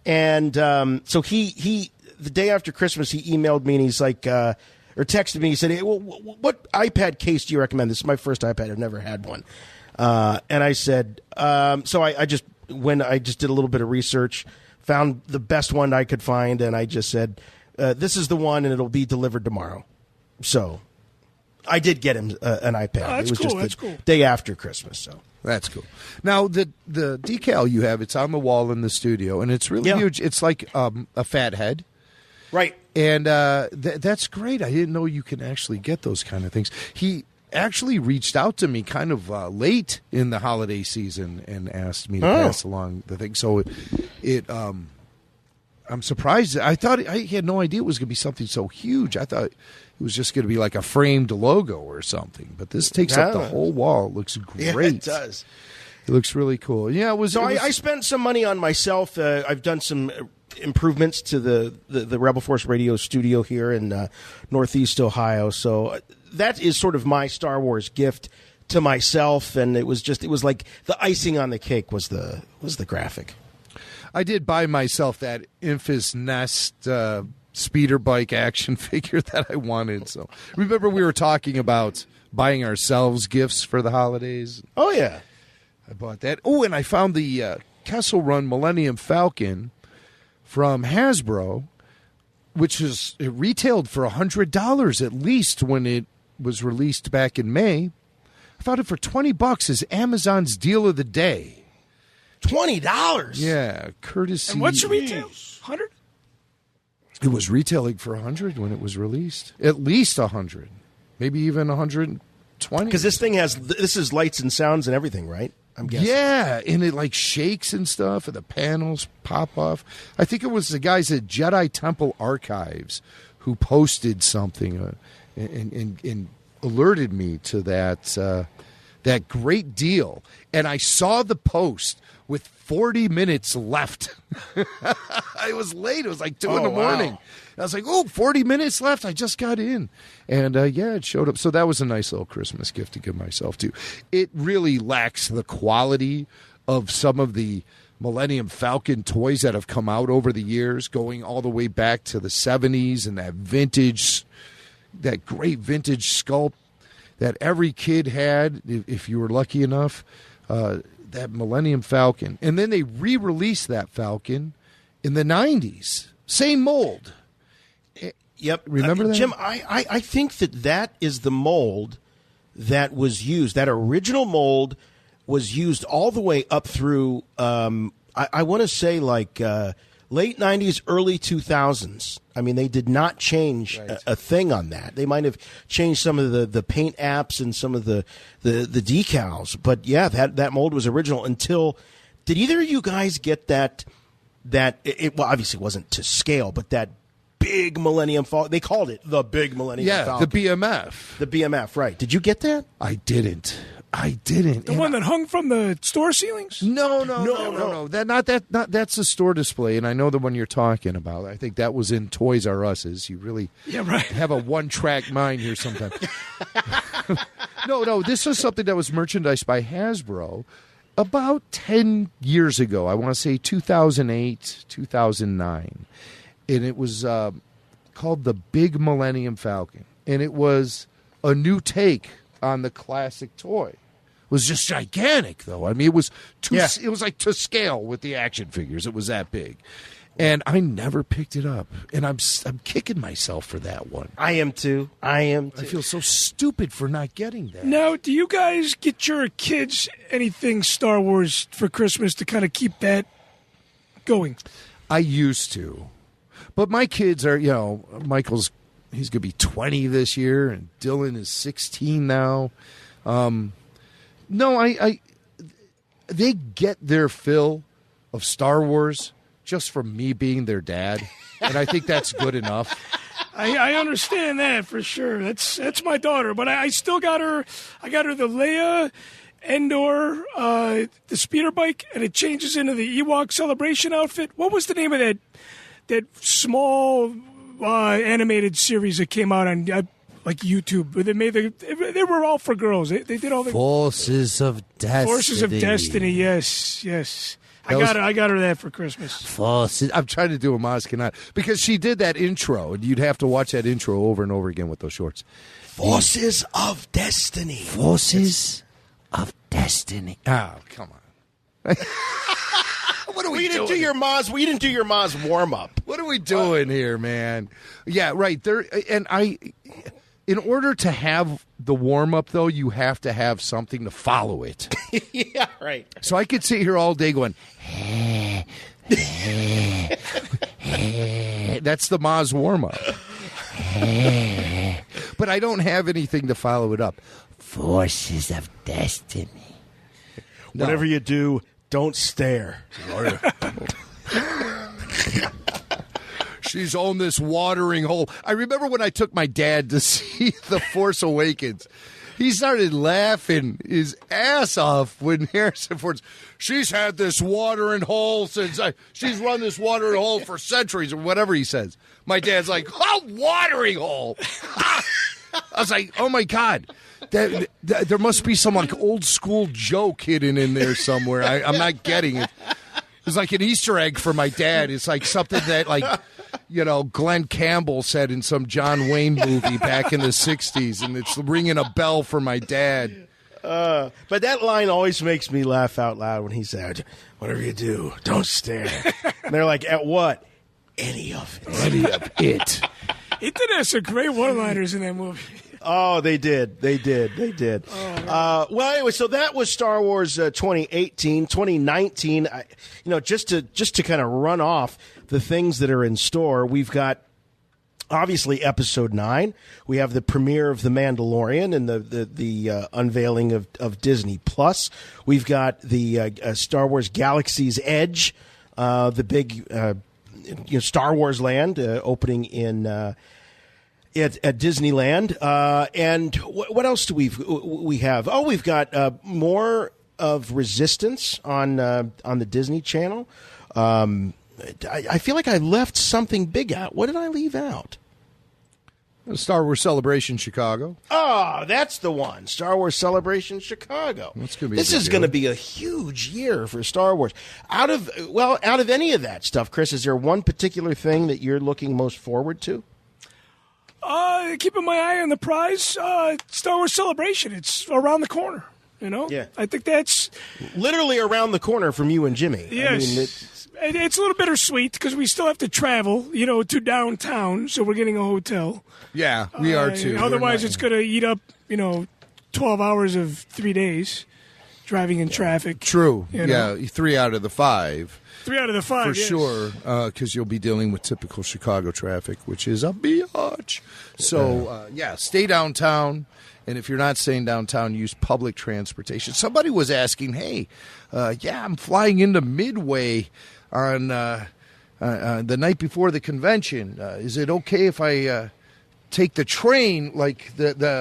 and so he the day after Christmas he emailed me and he's like. Or texted me. He said, hey, well, what iPad case do you recommend? This is my first iPad. I've never had one. And I said, so I just did a little bit of research, found the best one I could find, and I just said, this is the one, and it'll be delivered tomorrow. So I did get him an iPad. Oh, that's it was cool. just That's the cool. day after Christmas. So That's cool. Now, the decal you have, it's on the wall in the studio, and it's really huge. It's like a fat head. right. And that's great. I didn't know you can actually get those kind of things. He actually reached out to me kind of late in the holiday season and asked me to pass along the thing. So I'm surprised. I had no idea it was going to be something so huge. I thought it was just going to be like a framed logo or something. But this takes up the whole wall. It looks great. Yeah, it does. It looks really cool. Yeah, it was. So I spent some money on myself. I've done some improvements to the Rebel Force Radio studio here in Northeast Ohio. So that is sort of my Star Wars gift to myself, and it was like the icing on the cake was the graphic. I did buy myself that Infus Nest speeder bike action figure that I wanted. So remember we were talking about buying ourselves gifts for the holidays? Oh, yeah. I bought that. Oh, and I found the Kessel Run Millennium Falcon from Hasbro, which is it retailed for $100 at least when it was released back in May. I found it for $20 as Amazon's deal of the day. $20. Yeah, courtesy. And what's the retail? 100? It was retailing for 100 when it was released. At least 100, maybe even 120. Because this is lights and sounds and everything, right? I'm guessing. Yeah, and it like shakes and stuff, and the panels pop off. I think it was the guys at Jedi Temple Archives who posted something and alerted me to that great deal. And I saw the post with 40 minutes left. I was late. It was like 2 in the morning. Wow. I was like, 40 minutes left. I just got in. And, it showed up. So that was a nice little Christmas gift to give myself, too. It really lacks the quality of some of the Millennium Falcon toys that have come out over the years, going all the way back to the 70s and that great vintage sculpt that every kid had, if you were lucky enough, that Millennium Falcon. And then they re-released that Falcon in the 90s. Same mold. Yep. Remember that? Jim, I think that is the mold that was used. That original mold was used all the way up through, I want to say like late 90s, early 2000s. I mean, they did not change a thing on that. They might have changed some of the paint apps and some of the decals. But, yeah, that mold was original until – did either of you guys get that well, obviously it wasn't to scale, but that big Millennium Falcon. They called it the big Millennium Falcon. The BMF. The BMF, right. Did you get that? I didn't. The one that hung from the store ceilings? No. That's a store display, and I know the one you're talking about. I think that was in Toys R Us's. You really have a one-track mind here sometimes. No, this was something that was merchandised by Hasbro about 10 years ago. I want to say 2008, 2009. And it was called the Big Millennium Falcon. And it was a new take on the classic toy. It was just gigantic, though. I mean, it was it was like to scale with the action figures. It was that big. And I never picked it up. And I'm kicking myself for that one. I am too. I feel so stupid for not getting that. Now, do you guys get your kids anything Star Wars for Christmas to kind of keep that going? I used to. But my kids are, Michael's, he's going to be 20 this year, and Dylan is 16 now. They get their fill of Star Wars just from me being their dad, and I think that's good enough. I understand that for sure. That's my daughter, but I still got her. I got her the Leia Endor, the speeder bike, and it changes into the Ewok Celebration outfit. What was the name of that small animated series that came out on like YouTube? They were all for girls. They did all the Forces of Destiny. Forces of Destiny. Yes. I got her that for Christmas. Forces. I'm trying to do a Maz cannot because she did that intro, and you'd have to watch that intro over and over again with those shorts. Forces of Destiny. Forces of Destiny. Oh, come on. What are we doing? We didn't do your Maz warm up. What are we doing here, man? Yeah, right. In order to have the warm-up, though, you have to have something to follow it. Yeah, right. So I could sit here all day going, that's the Maz warm-up. But I don't have anything to follow it up. Forces of destiny. No. Whatever you do, don't stare. She's on this watering hole. I remember when I took my dad to see The Force Awakens. He started laughing his ass off when Harrison Ford's, she's had this watering hole since she's run this watering hole for centuries, or whatever he says. My dad's like, oh, watering hole. I was like, oh, my God. There must be some like old school joke hidden in there somewhere. I'm not getting it. It's like an Easter egg for my dad. It's like something that, like, you know, Glenn Campbell said in some John Wayne movie back in the 60s, and it's ringing a bell for my dad. But that line always makes me laugh out loud when he said, whatever you do, don't stare. And they're like, at what? Any of it. Any of it. He did have some great one-liners in that movie. Oh, they did. Well, anyway, so that was Star Wars 2018, 2019. Just to kind of run off the things that are in store, we've got obviously Episode 9. We have the premiere of The Mandalorian and the unveiling of Disney Plus. We've got the Star Wars Galaxy's Edge, the big Star Wars land opening in. At Disneyland, and what else do we have? Oh, we've got more of Resistance on the Disney Channel. I feel like I left something big out. What did I leave out? Star Wars Celebration Chicago. Oh, that's the one. Star Wars Celebration Chicago. This is going to be a huge year for Star Wars. Out of any of that stuff, Chris, is there one particular thing that you're looking most forward to? Keeping my eye on the prize, Star Wars Celebration. It's around the corner, Yeah. I think that's literally around the corner from you and Jimmy. Yes. I mean, it's a little bittersweet because we still have to travel, to downtown, so we're getting a hotel. Yeah, we are too. Otherwise, it's going to eat up, 12 hours of 3 days driving in traffic. True. Yeah, 3 out of the 5. 3 out of the 5, for sure, because you'll be dealing with typical Chicago traffic, which is a biatch. So, stay downtown, and if you're not staying downtown, use public transportation. Somebody was asking, hey, I'm flying into Midway on the night before the convention. Is it okay if I take the train, like the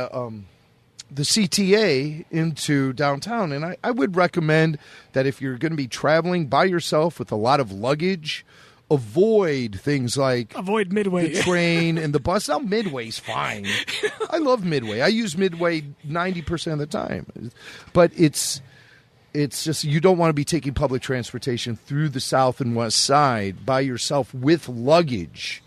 CTA into downtown? And I would recommend that if you're going to be traveling by yourself with a lot of luggage, avoid things like Midway, the train and the bus. Now, Midway's fine. I love Midway. I use Midway 90% of the time. But it's just you don't want to be taking public transportation through the south and west side by yourself with luggage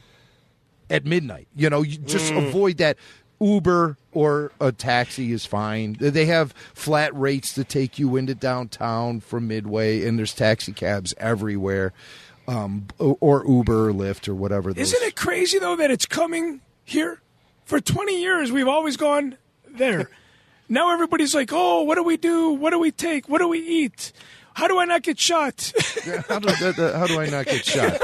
at midnight. You just avoid that. Uber or a taxi is fine. They have flat rates to take you into downtown from Midway, and there's taxi cabs everywhere, or Uber or Lyft or whatever. Isn't it crazy, though, that it's coming here? For 20 years, we've always gone there. Now everybody's like, oh, what do we do? What do we take? What do we eat? How do I not get shot? How do I not get shot?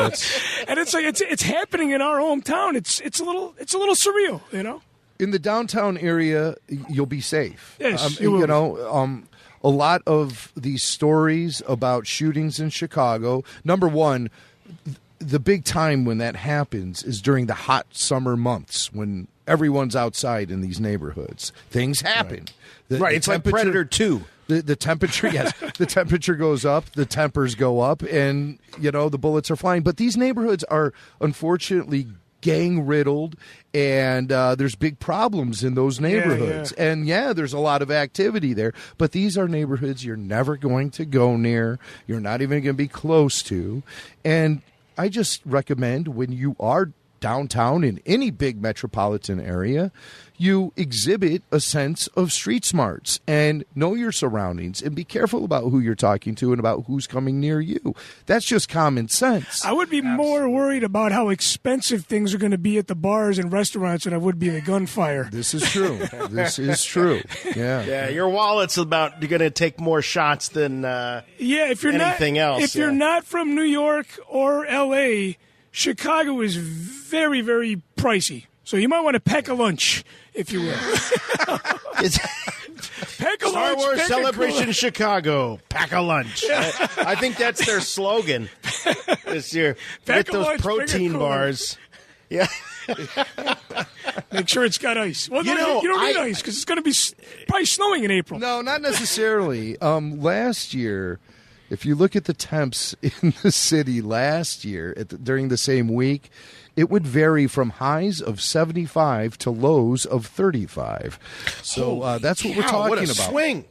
And it's like it's happening in our hometown. It's a little surreal, In the downtown area, you'll be safe. Yes, you will. A lot of these stories about shootings in Chicago, number one, the big time when that happens is during the hot summer months when everyone's outside in these neighborhoods. Things happen. Right. It's like Predator 2. The temperature, yes, the temperature goes up, the tempers go up, and, the bullets are flying. But these neighborhoods are unfortunately gang-riddled, and there's big problems in those neighborhoods. Yeah. And, there's a lot of activity there. But these are neighborhoods you're never going to go near. You're not even going to be close to. And I just recommend when you are downtown in any big metropolitan area, you exhibit a sense of street smarts and know your surroundings and be careful about who you're talking to and about who's coming near you. That's just common sense. I would be more worried about how expensive things are going to be at the bars and restaurants than I would be in a gunfire. This is true. This is true. Yeah. Yeah, your wallet's about you're going to take more shots than if you're anything else. If you're not from New York or L.A., Chicago is very, very pricey. So you might want to pack a lunch, if you will. Pack a Star lunch, Wars pack a Celebration cooler. Chicago. Pack a lunch. I think that's their slogan this year. Pack Get a those lunch, bring a protein cooler. bars. Yeah. Make sure it's got ice. Well, You know, you don't need ice because it's going to be probably snowing in April. No, not necessarily. Last year, if you look at the temps in the city last year during the same week, it would vary from highs of 75 to lows of 35. So that's what we're talking what a about. Swing.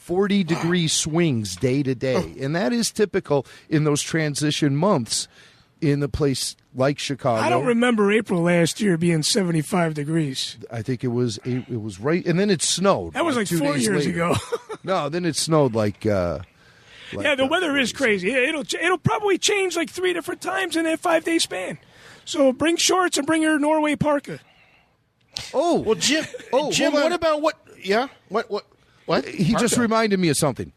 40-degree swings day to day. And that is typical in those transition months in a place like Chicago. I don't remember April last year being 75 degrees. I think it was right. And then it snowed. That was like 2 4 days years later. ago. No, then it snowed like yeah, the weather is crazy. It'll probably change like 3 different times in that 5-day span. So bring shorts and bring your Norway parka. Oh, well, Jim. Oh, Jim, what about what? Yeah, what? He just reminded me of something.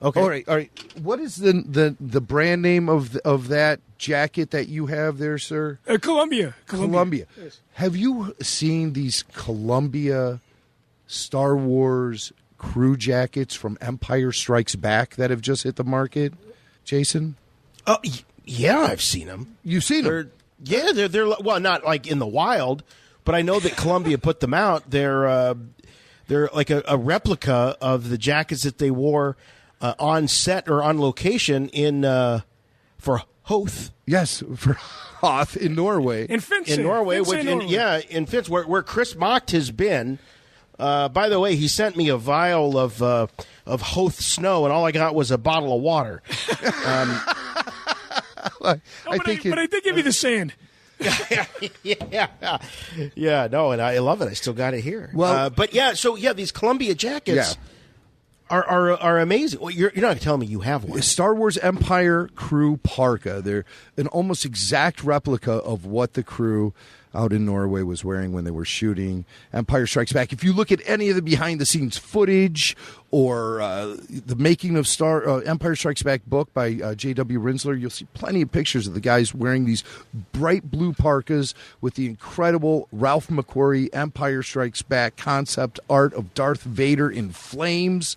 Okay. All right. What is the brand name of that jacket that you have there, sir? Columbia. Yes. Have you seen these Columbia Star Wars crew jackets from Empire Strikes Back that have just hit the market, Jason? Oh, yeah, I've seen them. You've seen them? They're well, not like in the wild, but I know that Columbia put them out. They're like a replica of the jackets that they wore on set or on location for Hoth. Yes, for Hoth in Norway. In Finse. In Norway, Norway. in Finse, where Chris Mocht has been. By the way, he sent me a vial of Hoth snow, and all I got was a bottle of water. But I did give you the sand. Yeah, no, and I love it. I still got it here. Well, but these Columbia jackets are amazing. Well, you're not going to tell me you have one. Star Wars Empire crew parka. They're an almost exact replica of what the crew out in Norway was wearing when they were shooting Empire Strikes Back. If you look at any of the behind-the-scenes footage or the making of Empire Strikes Back book by J.W. Rinsler, you'll see plenty of pictures of the guys wearing these bright blue parkas with the incredible Ralph McQuarrie Empire Strikes Back concept art of Darth Vader in flames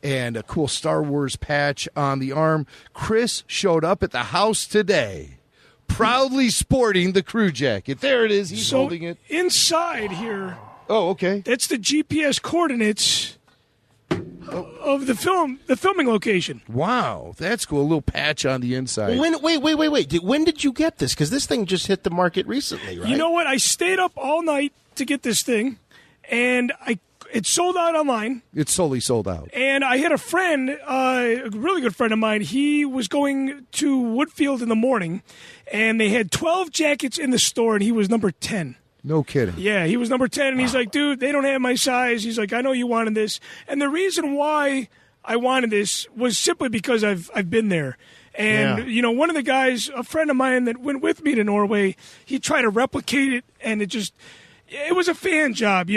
and a cool Star Wars patch on the arm. Chris showed up at the house today, proudly sporting the crew jacket. There it is. He's holding it. Inside here. Oh, okay. That's the GPS coordinates of the filming location. Wow, that's cool. A little patch on the inside. Wait. When did you get this? Because this thing just hit the market recently, right? You know what? I stayed up all night to get this thing, and it sold out online. It's solely sold out. And I had a friend, a really good friend of mine. He was going to Woodfield in the morning, and they had 12 jackets in the store, and he was number 10. No kidding. Yeah, he was number 10, and he's like, dude, they don't have my size. He's like, I know you wanted this. And the reason why I wanted this was simply because I've been there. And, one of the guys, a friend of mine that went with me to Norway, he tried to replicate it, and it was a fan job,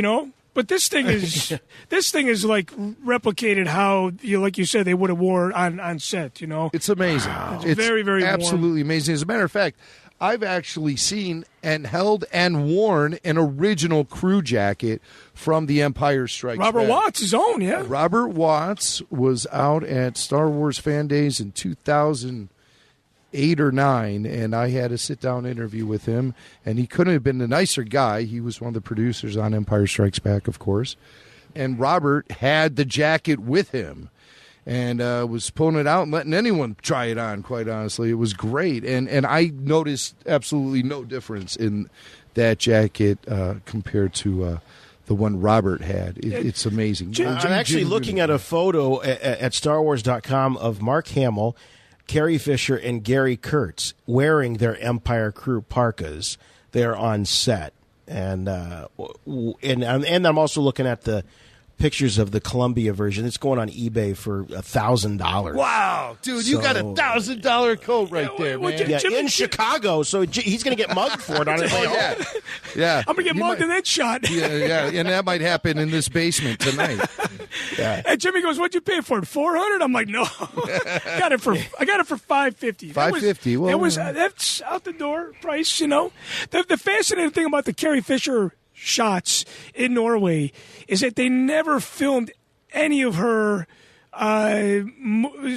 But this thing is like replicated how like you said they would have wore on set. It's amazing. It's very, very absolutely amazing. As a matter of fact, I've actually seen and held and worn an original crew jacket from The Empire Strikes Back. Robert Watts' own, yeah. Robert Watts was out at Star Wars Fan Days in 2008 or 9, and I had a sit-down interview with him, and he couldn't have been a nicer guy. He was one of the producers on Empire Strikes Back, of course. And Robert had the jacket with him and was pulling it out and letting anyone try it on, quite honestly. It was great. And I noticed absolutely no difference in that jacket compared to the one Robert had. It's amazing. I'm actually looking at a photo at StarWars.com of Mark Hamill, Carrie Fisher, and Gary Kurtz wearing their Empire crew parkas there on set. And I'm also looking at the pictures of the Columbia version. It's going on eBay for $1,000. Wow, dude, you got $1,000 coat right there, man. In Chicago, so he's going to get mugged for it on his way home. Yeah, I'm going to get mugged in that shot. Yeah, and that might happen in this basement tonight. Yeah. And Jimmy goes, "What'd you pay for it? $400?" I'm like, "No, I got it for $550." $550. That's out the door price. The fascinating thing about the Carrie Fisher shots in Norway is that they never filmed any of her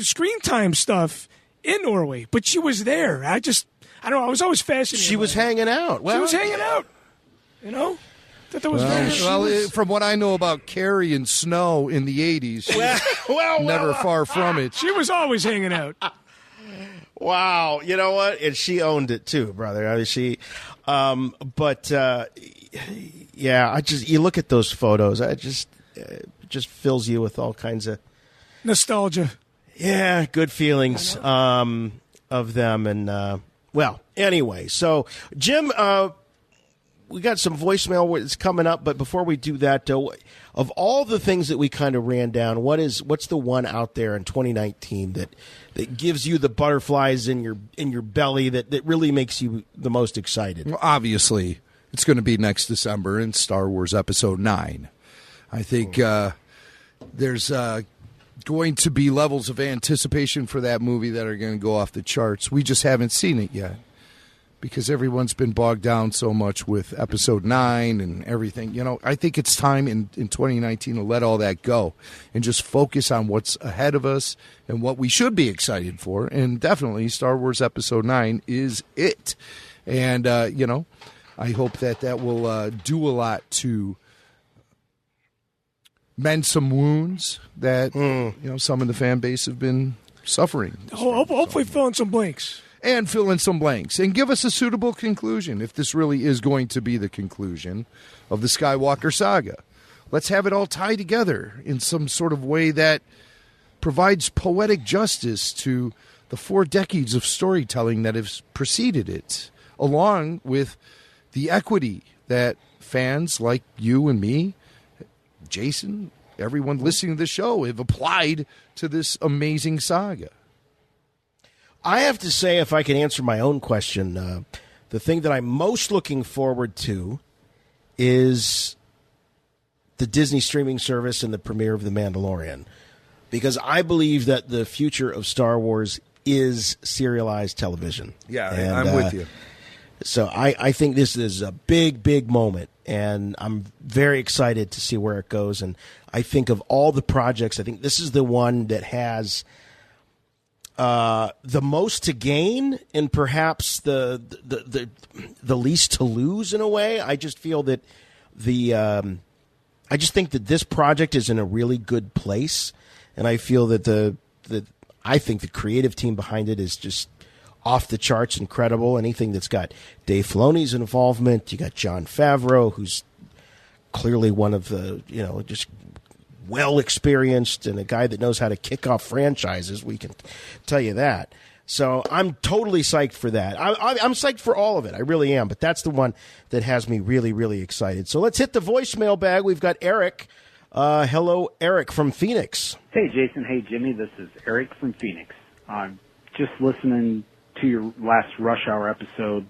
screen time stuff in Norway, but she was there. I don't know. I was always fascinated. She was hanging out. She was hanging out. That was from what I know about Carrie and Snow in the 80s, she's never far from it. She was always hanging out. Wow. You know what? And she owned it too, brother. I mean, you look at those photos, it just fills you with all kinds of nostalgia. Yeah, good feelings of them. And, anyway, so Jim, we got some voicemail that's coming up, but before we do that, of all the things that we kind of ran down, what's the one out there in 2019 that gives you the butterflies in your belly that really makes you the most excited? Well, obviously, it's going to be next December in Star Wars Episode 9. I think there's going to be levels of anticipation for that movie that are going to go off the charts. We just haven't seen it yet, because everyone's been bogged down so much with Episode 9 and everything. I think it's time in 2019 to let all that go and just focus on what's ahead of us and what we should be excited for. And definitely Star Wars Episode 9 is it. And, I hope that will do a lot to mend some wounds that, some in the fan base have been suffering. Hopefully fill in some blanks. And fill in some blanks and give us a suitable conclusion if this really is going to be the conclusion of the Skywalker saga. Let's have it all tied together in some sort of way that provides poetic justice to the 4 decades of storytelling that has preceded it, along with the equity that fans like you and me, Jason, everyone listening to the show, have applied to this amazing saga. I have to say, if I can answer my own question, the thing that I'm most looking forward to is the Disney streaming service and the premiere of The Mandalorian, because I believe that the future of Star Wars is serialized television. Yeah, I'm with you. So I think this is a big, big moment, and I'm very excited to see where it goes. And I think of all the projects, I think this is the one that has the most to gain and perhaps the least to lose in a way. I just feel that I just think that this project is in a really good place, and I feel that I think the creative team behind it is just off the charts incredible. Anything that's got Dave Filoni's involvement, you got Jon Favreau, who's clearly one of the, just well experienced and a guy that knows how to kick off franchises. We can tell you that. So I'm totally psyched for that. I'm psyched for all of it. I really am. But that's the one that has me really, really excited. So let's hit the voicemail bag. We've got Eric. Hello, Eric from Phoenix. Hey, Jason. Hey, Jimmy. This is Eric from Phoenix. I'm just listening to your last Rush Hour episode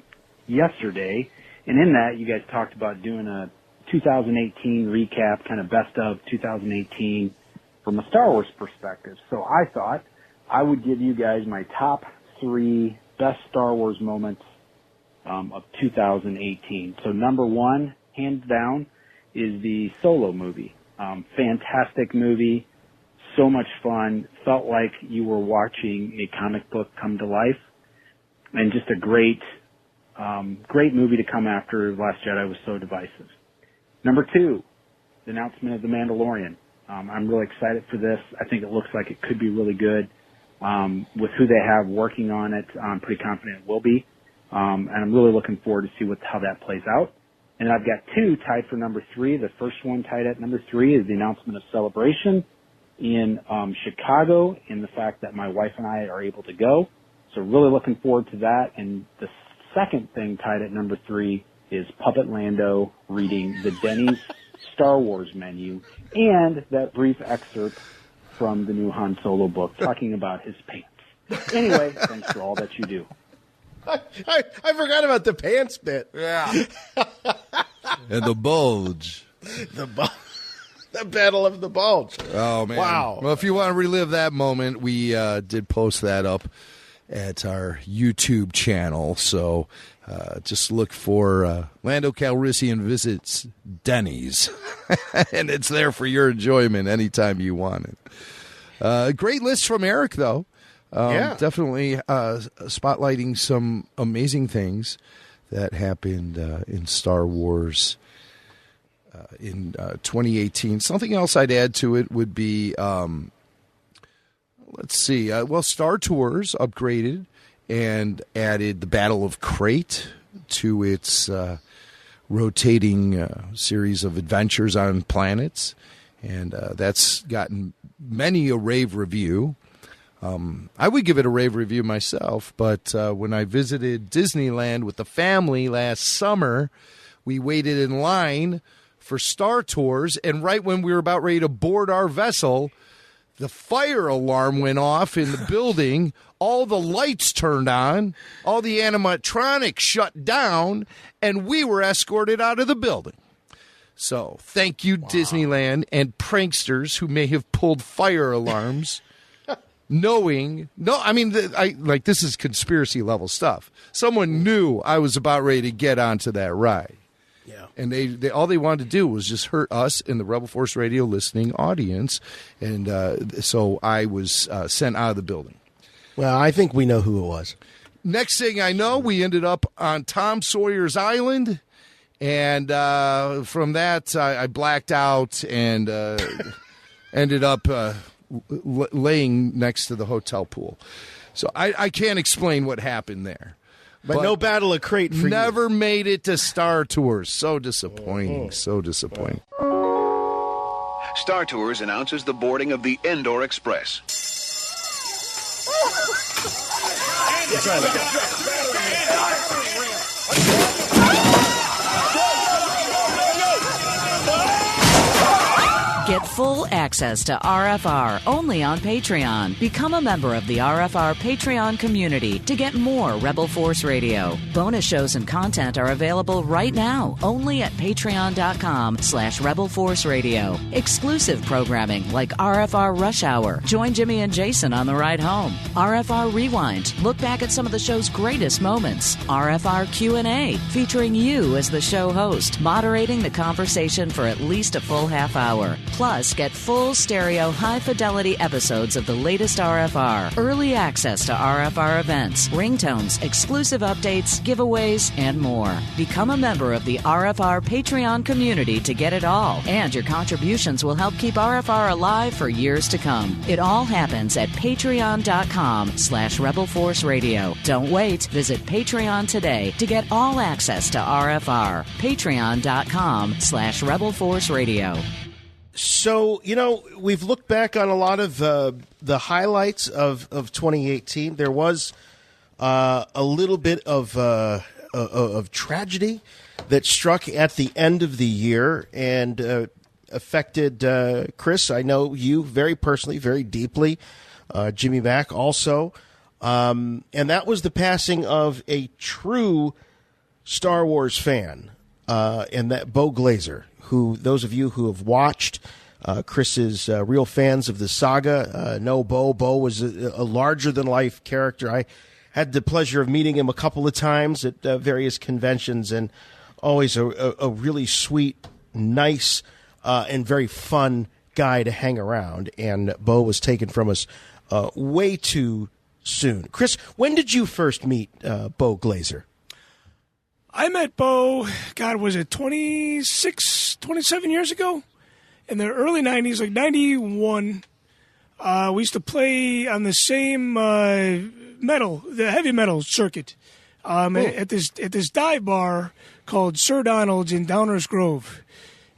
yesterday. And in that, you guys talked about doing a 2018 recap, kind of best of 2018 from a Star Wars perspective. So I thought I would give you guys my top 3 best Star Wars moments of 2018. So number 1, hands down, is the Solo movie. Fantastic movie, so much fun. Felt like you were watching a comic book come to life, and just a great movie to come after Last Jedi was so divisive. Number 2, the announcement of The Mandalorian. I'm really excited for this. I think it looks like it could be really good. With who they have working on it, I'm pretty confident it will be. And I'm really looking forward to see how that plays out. And I've got 2 tied for number 3. The first one tied at number 3 is the announcement of Celebration in Chicago, and the fact that my wife and I are able to go. So really looking forward to that. And the second thing tied at number 3 is Puppet Lando reading the Denny's Star Wars menu and that brief excerpt from the new Han Solo book talking about his pants. Anyway, thanks for all that you do. I forgot about the pants bit. Yeah. And the bulge. The Battle of the Bulge. Oh, man. Wow. Well, if you want to relive that moment, we did post that up at our YouTube channel. So just look for Lando Calrissian Visits Denny's. And it's there for your enjoyment anytime you want it. Great list from Eric, though. Definitely spotlighting some amazing things that happened in Star Wars in 2018. Something else I'd add to it would be, let's see, Star Tours upgraded and added the Battle of Crate to its rotating series of adventures on planets. And that's gotten many a rave review. I would give it a rave review myself, but when I visited Disneyland with the family last summer, we waited in line for Star Tours, and right when we were about ready to board our vessel, the fire alarm went off in the building, all the lights turned on, all the animatronics shut down, and we were escorted out of the building. So thank you, Disneyland, and pranksters who may have pulled fire alarms. This is conspiracy level stuff. Someone knew I was about ready to get onto that ride. Yeah. And they all they wanted to do was just hurt us in the Rebel Force Radio listening audience. And so I was sent out of the building. Well, I think we know who it was. Next thing I know, we ended up on Tom Sawyer's Island. And from that, I blacked out and ended up laying next to the hotel pool. So I can't explain what happened there. But no Battle of Crate for never you. made it to Star Tours. So disappointing. So disappointing. Star Tours announces the boarding of the Endor Express. Get full access to RFR only on Patreon. Become a member of the RFR Patreon community to get more Rebel Force Radio. Bonus shows and content are available right now only at patreon.com/Rebel Force Radio. Exclusive programming like RFR Rush Hour. Join Jimmy and Jason on the ride home. RFR Rewind. Look back at some of the show's greatest moments. RFR Q&A featuring you as the show host, moderating the conversation for at least a full half hour. Plus, get full stereo high-fidelity episodes of the latest RFR, early access to RFR events, ringtones, exclusive updates, giveaways, and more. Become a member of the RFR Patreon community to get it all, and your contributions will help keep RFR alive for years to come. It all happens at patreon.com/Rebel Force Radio. Don't wait. Visit Patreon today to get all access to RFR. Patreon.com/Rebel Force Radio. So, we've looked back on a lot of the highlights of 2018. There was a little bit of tragedy that struck at the end of the year and affected Chris. I know you very personally, very deeply. Jimmy Mack also. And that was the passing of a true Star Wars fan, and that Bo Glazer, who those of you who have watched Chris's real fans of the saga know Bo. Bo was a larger-than-life character. I had the pleasure of meeting him a couple of times at various conventions, and always a really sweet, nice, and very fun guy to hang around. And Bo was taken from us way too soon. Chris, when did you first meet Bo Glazer? I met Bo, God, was it 27 years ago? In the early 90s, like 91. We used to play on the same the heavy metal circuit at this dive bar called Sir Donald's in Downers Grove.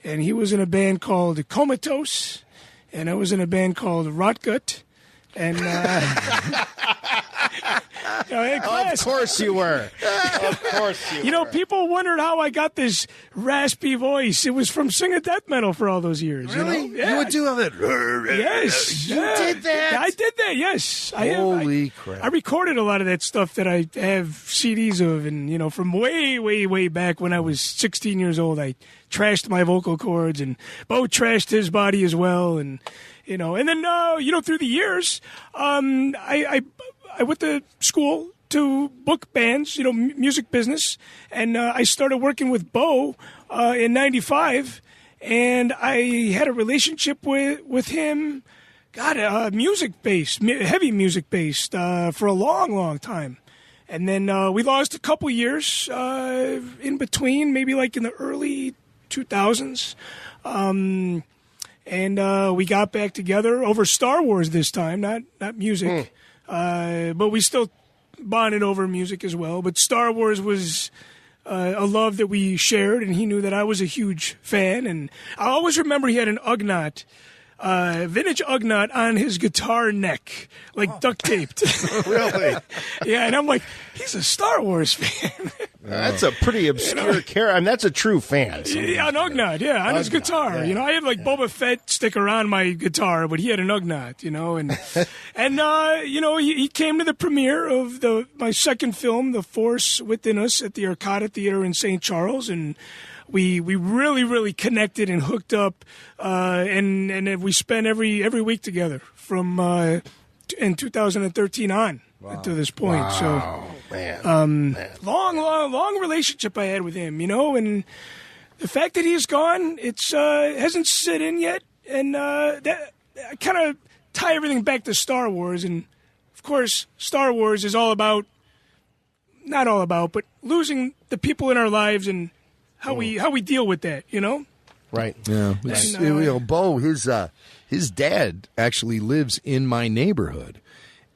And he was in a band called Comatose, and I was in a band called Rotgut. And Of course you were. Of course you were. People wondered how I got this raspy voice. It was from singing death metal for all those years. Really? Yeah. You would do all that? Yes. You did that? I did that, yes. Holy crap. I recorded a lot of that stuff that I have CDs of, and, from way, way, way back when I was 16 years old, I trashed my vocal cords, and Bo trashed his body as well, and then, through the years, I went to school to book bands, music business, and I started working with Bo in '95, and I had a relationship with him, music-based, heavy music-based, for a long, long time. And then we lost a couple years in between, maybe like in the early 2000s. And we got back together over Star Wars this time, not music. But we still bonded over music as well. But Star Wars was a love that we shared, and he knew that I was a huge fan. And I always remember he had an Ugnaught, vintage Ugnaught on his guitar neck, like duct taped. Really? Yeah, and I'm like, he's a Star Wars fan. That's a pretty obscure character. I mean, that's a true fan. Yeah, an Ugnaught, on his guitar. Yeah. I had like Boba Fett sticker on my guitar, but he had an Ugnaught, and he came to the premiere of my second film, The Force Within Us, at the Arcada Theater in St. Charles, and we really, really connected and hooked up, and we spent every week together from in 2013 on to this point. Wow. Man. Long relationship I had with him, and the fact that he's gone, it's hasn't set in yet, and that I kind of tie everything back to Star Wars, and of course, Star Wars is not all about, but losing the people in our lives and how we deal with that, Right. Yeah. Bo, his dad actually lives in my neighborhood,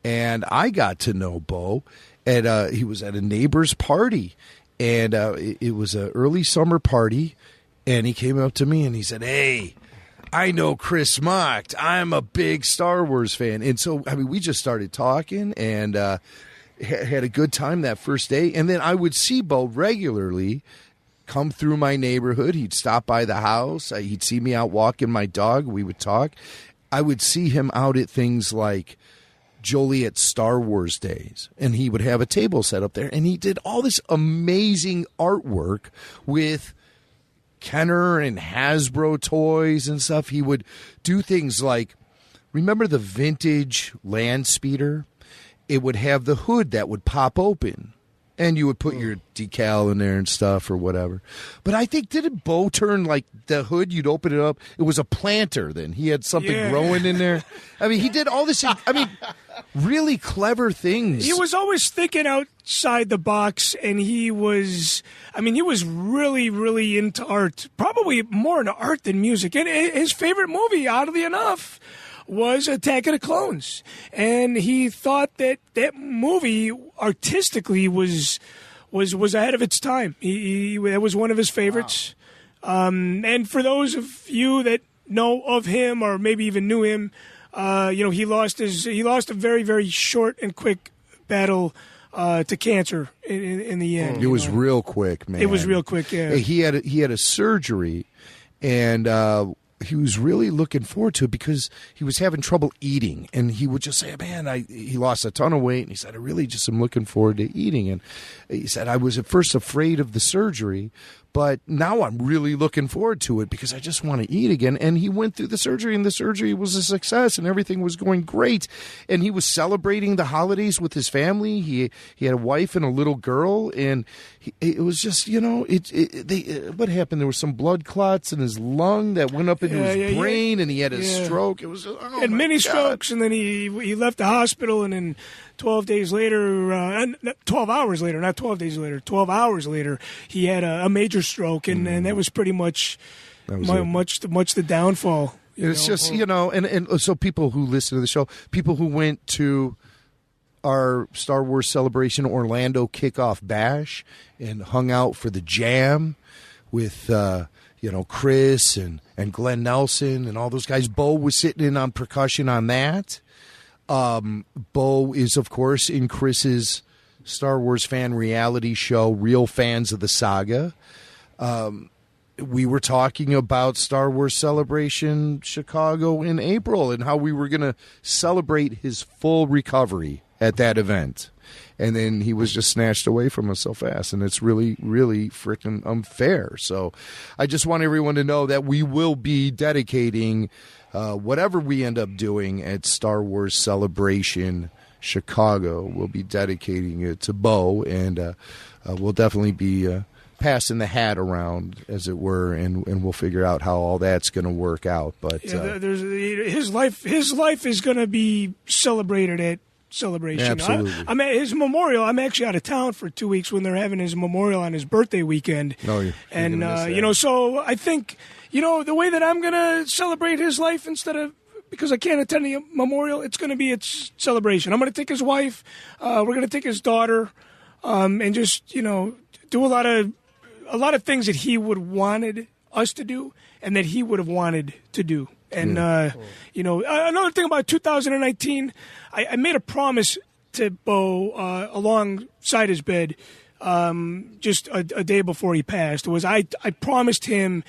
and I got to know Bo. He was at a neighbor's party, and it was an early summer party, and he came up to me and he said, "Hey, I know Chris Mocht. I'm a big Star Wars fan." And so, we just started talking and had a good time that first day. And then I would see Bo regularly come through my neighborhood. He'd stop by the house. He'd see me out walking my dog. We would talk. I would see him out at things like Joliet Star Wars Days, and he would have a table set up there, and he did all this amazing artwork with Kenner and Hasbro toys and stuff. He would do things like, remember the vintage land speeder? It would have the hood that would pop open, and you would put your decal in there and stuff or whatever. But I think, didn't Bo turn like the hood, you'd open it up, it was a planter then. He had something growing in there. He did all this, really clever things. He was always thinking outside the box, and he was really, really into art, probably more into art than music. And his favorite movie, oddly enough, was Attack of the Clones. And he thought that movie artistically was ahead of its time. That was one of his favorites. Wow. And for those of you that know of him or maybe even knew him, he lost a very, very short and quick battle to cancer in the end. It was real quick, man. It was real quick, yeah. He had a surgery, and he was really looking forward to it because he was having trouble eating, and he would just say, "Man, he lost a ton of weight," and he said, "I really just am looking forward to eating." And he said, "I was at first afraid of the surgery, but now I'm really looking forward to it because I just want to eat again." And he went through the surgery, and the surgery was a success, and everything was going great. And he was celebrating the holidays with his family. He had a wife and a little girl, and it was just, what happened? There were some blood clots in his lung that went up into his brain, and he had a stroke. It was had many strokes, and then he left the hospital, and then 12 hours later, he had a major stroke, and that was pretty much much the downfall. It's just, and so people who listen to the show, people who went to our Star Wars Celebration Orlando kickoff bash and hung out for the jam with Chris and Glenn Nelson and all those guys. Bo was sitting in on percussion on that. Bo is, of course, in Chris's Star Wars fan reality show, Real Fans of the Saga. We were talking about Star Wars Celebration Chicago in April and how we were going to celebrate his full recovery at that event. And then he was just snatched away from us so fast. And it's really, really freaking unfair. So I just want everyone to know that we will be dedicating whatever we end up doing at Star Wars Celebration Chicago. We'll be dedicating it to Bo. And we'll definitely be passing the hat around, as it were, and we'll figure out how all that's going to work out. But his life is going to be celebrated at Celebration. Absolutely. I'm at his memorial. I'm actually out of town for 2 weeks when they're having his memorial on his birthday weekend. No, and so I think the way that I'm going to celebrate his life, instead of, because I can't attend the memorial, it's going to be its celebration. I'm going to take his wife. We're going to take his daughter, and just do a lot of things that he would wanted us to do and that he would have wanted to do. And, another thing about 2019, I made a promise to Bo alongside his bed just a day before he passed. I promised him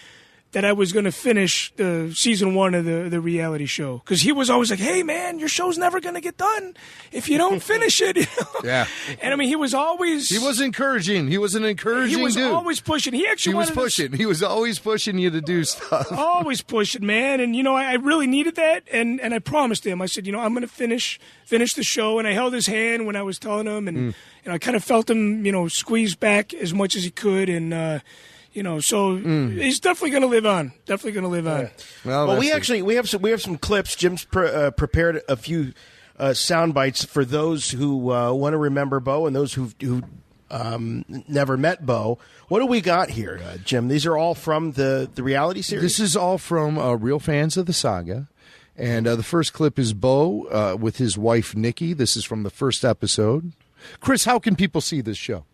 that I was going to finish the season 1 of the reality show, because he was always like, "Hey, man, your show's never going to get done if you don't finish it." Yeah. And I mean, he was encouraging. He was an encouraging dude. He was always pushing. He was pushing. He was always pushing you to do stuff. Always pushing, man. And I really needed that. And I promised him. I said, I'm going to finish the show. And I held his hand when I was telling him, and I kind of felt him, squeeze back as much as he could, and. So he's definitely going to live on. Well, we have some clips. Jim's prepared a few sound bites for those who want to remember Bo and those who never met Bo. What do we got here, Jim? These are all from the reality series? This is all from Real Fans of the Saga. And the first clip is Bo with his wife, Nikki. This is from the first episode. Chris, how can people see this show?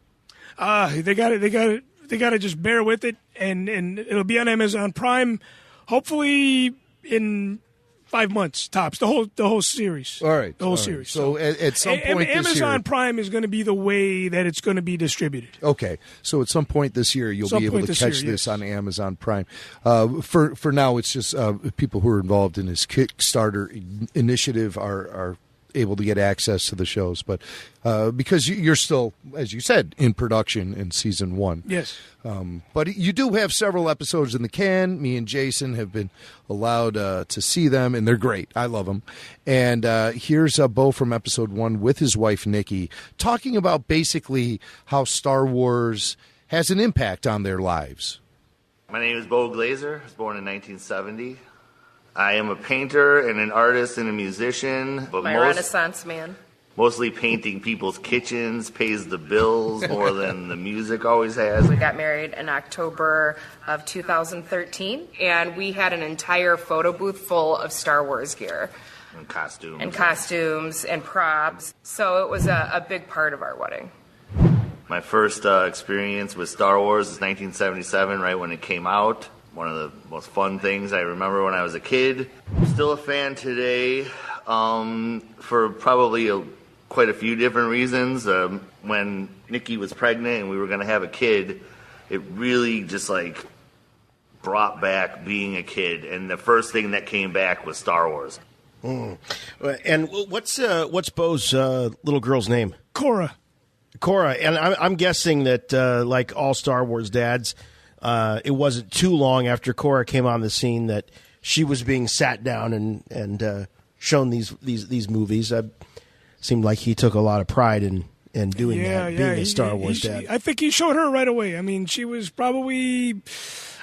They got it. They got to just bear with it, and it'll be on Amazon Prime, hopefully in 5 months tops. The whole series. All right, the whole series. So at some point this year, Amazon Prime is going to be the way that it's going to be distributed. Okay, so at some point this year, you'll be able to catch this on Amazon Prime. For now, it's just people who are involved in this Kickstarter initiative are able to get access to the shows, but because you're still, as you said, in production in season 1. Yes. But you do have several episodes in the can. Me and Jason have been allowed to see them, and they're great. I love them. And here's Bo from episode 1 with his wife, Nikki, talking about basically how Star Wars has an impact on their lives. My name is Bo Glazer. I was born in 1970. I am a painter and an artist and a musician. But Renaissance man. Mostly painting people's kitchens pays the bills more than the music always has. We got married in October of 2013, and we had an entire photo booth full of Star Wars gear. And costumes. And costumes and props. So it was a big part of our wedding. My first experience with Star Wars was 1977, right when it came out. One of the most fun things I remember when I was a kid. Still a fan today for probably quite a few different reasons. When Nikki was pregnant and we were going to have a kid, it really just brought back being a kid. And the first thing that came back was Star Wars. And what's Bo's little girl's name? Cora. And I'm guessing that like all Star Wars dads, it wasn't too long after Cora came on the scene that she was being sat down and shown these movies. Seemed like he took a lot of pride in doing that, being a Star Wars dad. I think he showed her right away. I mean, she was probably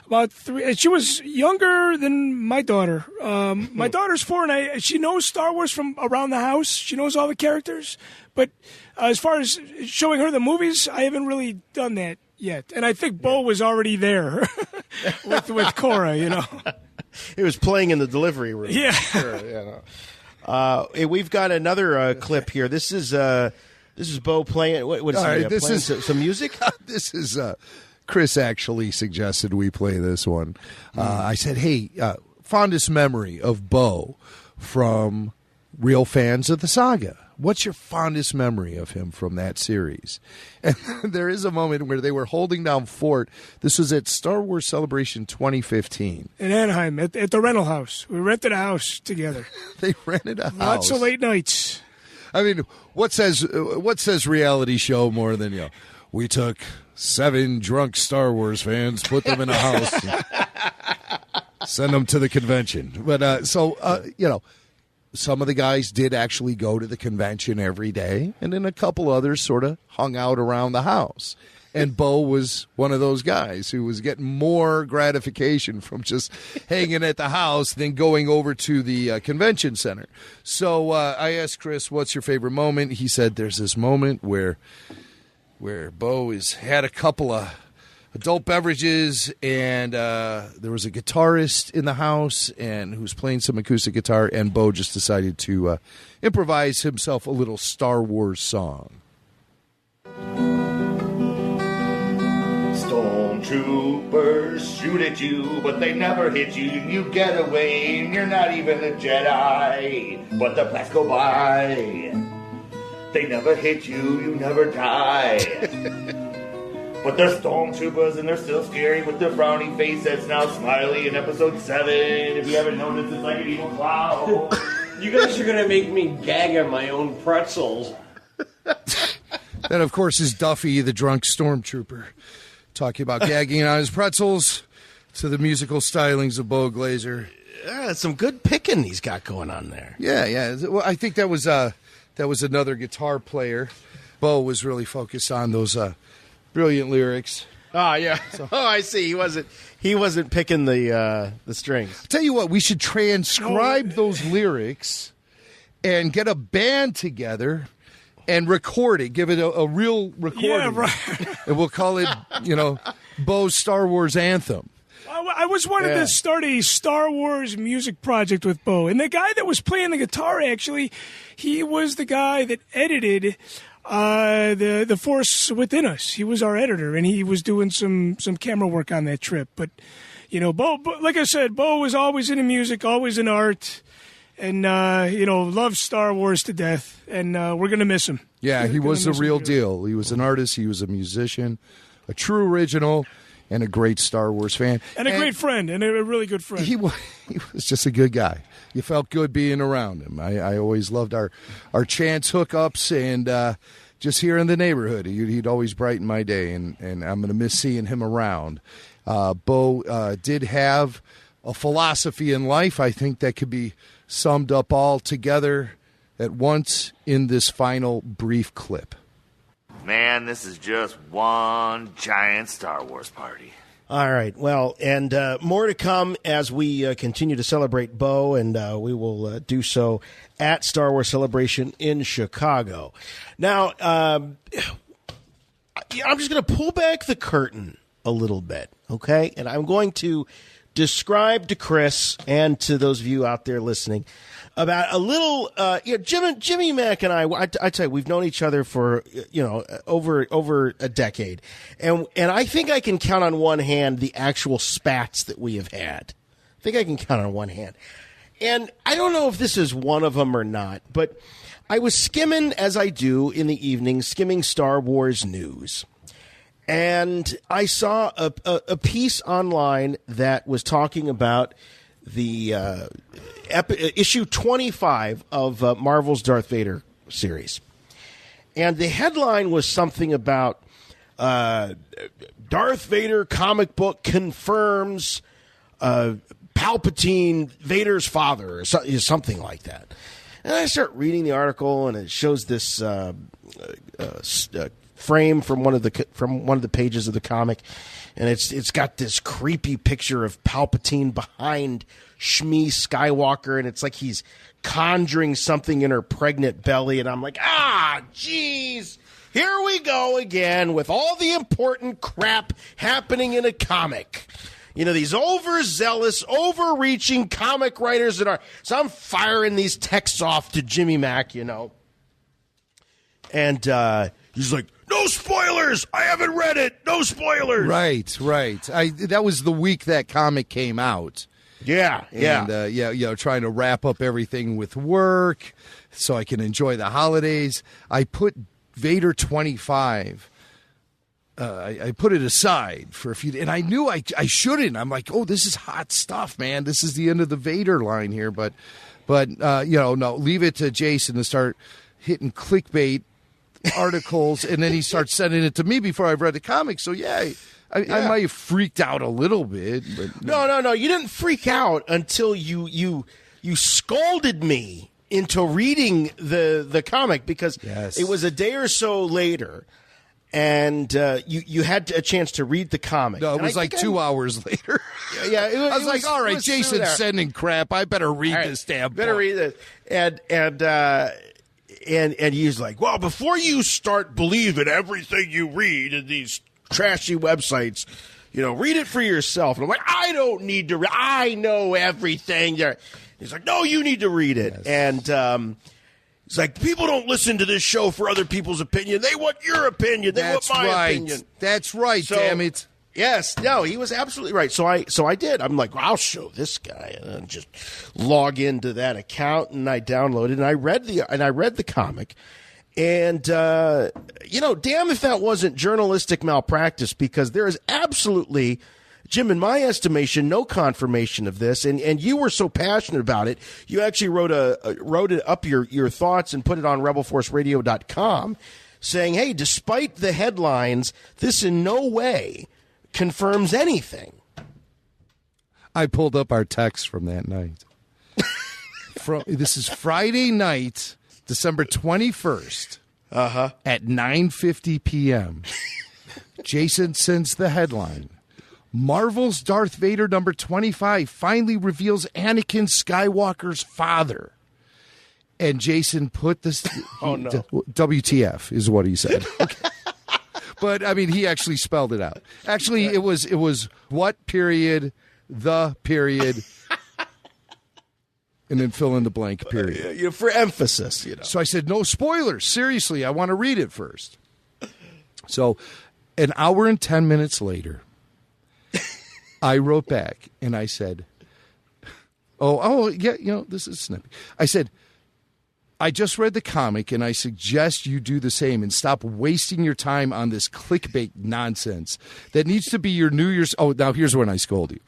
about 3. She was younger than my daughter. My daughter's 4, and she knows Star Wars from around the house. She knows all the characters. But as far as showing her the movies, I haven't really done that yet. And I think Bo was already there with Cora, It was playing in the delivery room. Yeah. Sure, we've got another clip here. This is Bo playing. What is he playing? Some music? This is Chris actually suggested we play this one. I said, hey, fondest memory of Bo from real fans of the saga. What's your fondest memory of him from that series? And there is a moment where they were holding down fort. This was at Star Wars Celebration 2015. In Anaheim, at the rental house. We rented a house together. They rented a house. Lots of late nights. I mean, what says reality show more than, we took 7 drunk Star Wars fans, put them in a house, and send them to the convention. But some of the guys did actually go to the convention every day, and then a couple others sort of hung out around the house. And Bo was one of those guys who was getting more gratification from just hanging at the house than going over to the convention center. So I asked Chris, what's your favorite moment? He said there's this moment where Bo has had a couple of adult beverages, and there was a guitarist in the house and who was playing some acoustic guitar, and Bo just decided to improvise himself a little Star Wars song. Stormtroopers shoot at you, but they never hit you. You get away, and you're not even a Jedi. But the blast go by. They never hit you, you never die. But they're stormtroopers and they're still scary with their frowny face that's now smiley in episode 7. If you haven't noticed, it's like an evil clown. You guys are going to make me gag on my own pretzels. That, of course, is Duffy, the drunk stormtrooper, talking about gagging on his pretzels to the musical stylings of Bo Glazer. Yeah, some good picking he's got going on there. Yeah. Well, I think that was another guitar player. Bo was really focused on those brilliant lyrics. Oh yeah. So. Oh, I see. He wasn't picking the strings. I'll tell you what, we should transcribe those lyrics and get a band together and record it. Give it a real recording. Yeah, right. And we'll call it, Bo's Star Wars Anthem. I was wanting to start a Star Wars music project with Bo, and the guy that was playing the guitar, actually, he was the guy that edited the Force Within Us. He was our editor, and he was doing some camera work on that trip. But Bo, like I said, Bo was always into music, always in art, and loves Star Wars to death. And we're gonna miss him. Yeah, he was the real deal. He was an artist. He was a musician, a true original, and a great Star Wars fan. And a great friend, and a really good friend. He was just a good guy. You felt good being around him. I always loved our chance hookups and just here in the neighborhood. He'd always brighten my day, and I'm going to miss seeing him around. Bo did have a philosophy in life, I think, that could be summed up all together at once in this final brief clip. Man, this is just one giant Star Wars party. All right. Well, and more to come as we continue to celebrate Bo, and we will do so at Star Wars Celebration in Chicago. Now, I'm just going to pull back the curtain a little bit, okay? And I'm going to describe to Chris and to those of you out there listening about a little, Jimmy Mack and I tell you, we've known each other for, over a decade. And I think I can count on one hand the actual spats that we have had. I think I can count on one hand. And I don't know if this is one of them or not, but I was skimming, as I do in the evening, skimming Star Wars news. And I saw a piece online that was talking about the issue 25 of Marvel's Darth Vader series. And the headline was something about Darth Vader comic book confirms Palpatine Vader's father, or something like that. And I start reading the article, and it shows this frame from one of the pages of the comic, and it's got this creepy picture of Palpatine behind Shmi Skywalker, and it's like he's conjuring something in her pregnant belly, and I'm like, jeez, here we go again with all the important crap happening in a comic. These overzealous, overreaching comic writers that are. So I'm firing these texts off to Jimmy Mack, and he's like, no spoilers! I haven't read it! No spoilers! Right. That was the week that comic came out. Yeah, And, trying to wrap up everything with work so I can enjoy the holidays. I put Vader 25. I put it aside for a few, and I knew I shouldn't. I'm like, oh, this is hot stuff, man. This is the end of the Vader line here, but no, leave it to Jason to start hitting clickbait articles, and then he starts sending it to me before I've read the comic. So I might have freaked out a little bit. But no, you didn't freak out until you scolded me into reading the comic, because it was a day or so later. And you had a chance to read the comic. No, it was like 2 hours later. Yeah, I was like, all right, Jason's sending crap. I better read this damn book. Better read this. And he's like, well, before you start believing everything you read in these trashy websites, read it for yourself. And I'm like, I don't need to read. I know everything. He's like, no, you need to read it. Yes. And he's like, people don't listen to this show for other people's opinion. They want your opinion. They want my opinion. That's right, damn it. Yes, no, he was absolutely right. So I did. I'm like, well, I'll show this guy, and then just log into that account, and I downloaded, and I read the comic, and damn if that wasn't journalistic malpractice, because there is absolutely, Jim, in my estimation, no confirmation of this, and you were so passionate about it, you actually wrote it up your thoughts and put it on rebelforceradio.com, saying, hey, despite the headlines, this in no way confirms anything. I pulled up our text from that night. This is Friday night, December 21st, at 9:50 p.m. Jason sends the headline: Marvel's Darth Vader number 25 finally reveals Anakin Skywalker's father. And Jason put this... Oh, no. WTF is what he said. Okay. But, I mean, he actually spelled it out. Actually, it was what period, the period, and then fill in the blank period. For emphasis, So I said, no spoilers. Seriously, I want to read it first. So an hour and 10 minutes later, I wrote back and I said, this is snippy. I said, I just read the comic, and I suggest you do the same and stop wasting your time on this clickbait nonsense. That needs to be your New Year's... Oh, now here's when I scold you.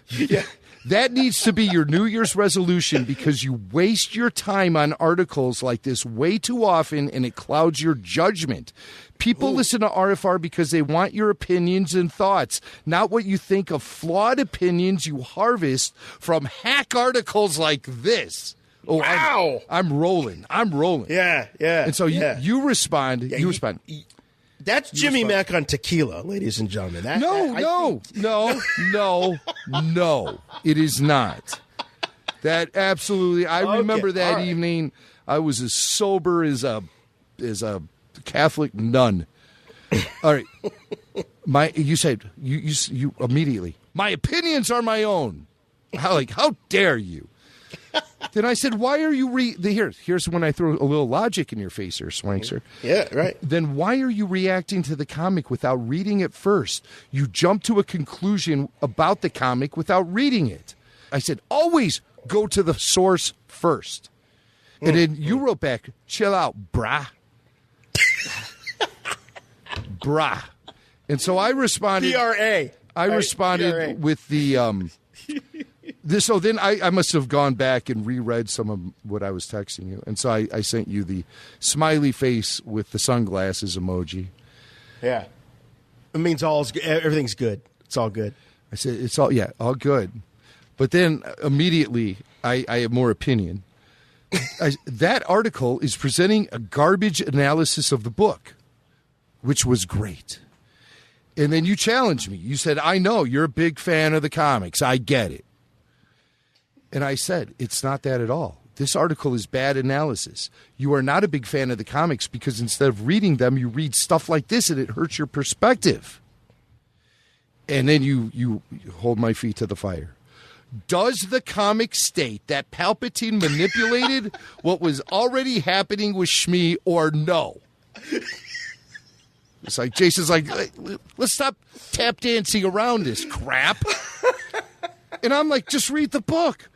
Yeah. That needs to be your New Year's resolution, because you waste your time on articles like this way too often, and it clouds your judgment. People listen to RFR because they want your opinions and thoughts, not what you think of flawed opinions you harvest from hack articles like this. Oh, wow! I'm rolling. Yeah. And so you respond. Yeah, you respond. That's Jimmy Mack on tequila, ladies and gentlemen. No. It is not. That absolutely. I remember that evening. I was as sober as a Catholic nun. All right. You said you immediately. My opinions are my own. How dare you? Then I said, why are you here's when I throw a little logic in your face here, Swankster. Yeah, right. Then why are you reacting to the comic without reading it first? You jump to a conclusion about the comic without reading it. I said, always go to the source first. And then you wrote back, chill out, brah. Brah. And so I responded. PRA. I responded PRA. With the... So then I must have gone back and reread some of what I was texting you. And so I sent you the smiley face with the sunglasses emoji. Yeah. It means everything's good. It's all good. I said, all good. But then immediately I have more opinion. That article is presenting a garbage analysis of the book, which was great. And then you challenged me. You said, I know you're a big fan of the comics. I get it. And I said, it's not that at all. This article is bad analysis. You are not a big fan of the comics because instead of reading them, you read stuff like this and it hurts your perspective. And then you hold my feet to the fire. Does the comic state that Palpatine manipulated what was already happening with Shmi or no? It's like Jason's like, let's stop tap dancing around this crap. And I'm like, just read the book.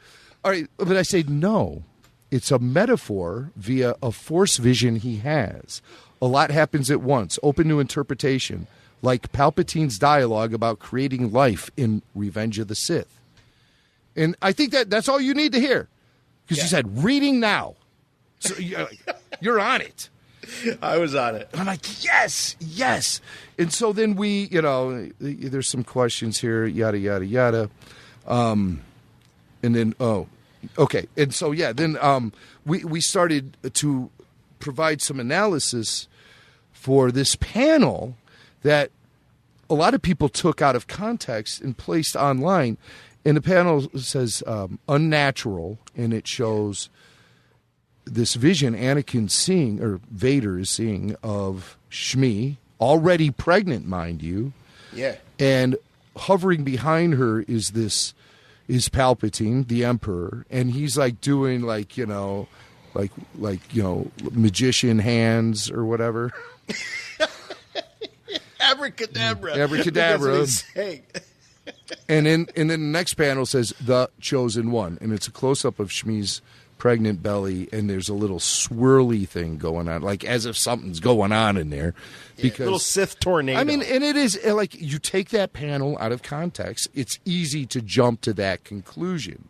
All right, but I say, no. It's a metaphor via a force vision he has. A lot happens at once, open to interpretation, like Palpatine's dialogue about creating life in Revenge of the Sith. And I think that's all you need to hear. Because you said, reading now. So you're on it. I was on it. I'm like, yes. And so then we, there's some questions here, yada, yada, yada. And then, okay. And so, then we started to provide some analysis for this panel that a lot of people took out of context and placed online. And the panel says unnatural, and it shows this vision Anakin's seeing, or Vader is seeing, of Shmi, already pregnant, mind you. Yeah. And hovering behind her is Palpatine, the Emperor, and he's like doing like magician hands or whatever. Abracadabra. Abracadabra. That's what he's saying. And then the next panel says the chosen one, and it's a close up of Shmi's pregnant belly, and there's a little swirly thing going on, like as if something's going on in there. Because little Sith tornado. I mean, and it is like you take that panel out of context, it's easy to jump to that conclusion.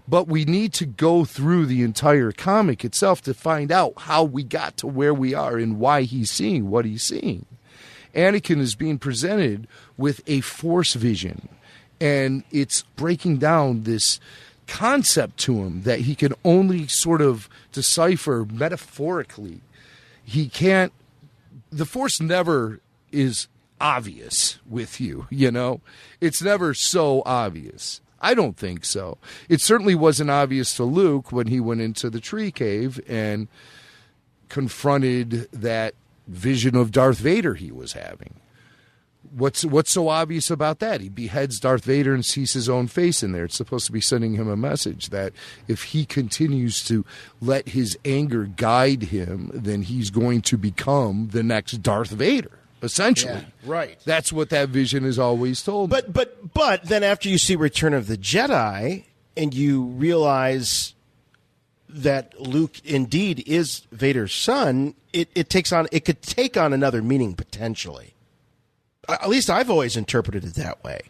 But we need to go through the entire comic itself to find out how we got to where we are and why he's seeing what he's seeing. Anakin is being presented with a force vision, and it's breaking down this concept to him that he can only sort of decipher metaphorically. He can't, the force never is obvious with you, It's never so obvious. I don't think so. It certainly wasn't obvious to Luke when he went into the tree cave and confronted that vision of Darth Vader he was having. What's so obvious about that? He beheads Darth Vader and sees his own face in there. It's supposed to be sending him a message that if he continues to let his anger guide him, then he's going to become the next Darth Vader, essentially. Yeah, right. That's what that vision is always told. But then after you see Return of the Jedi and you realize that Luke indeed is Vader's son, it could take on another meaning potentially. At least I've always interpreted it that way.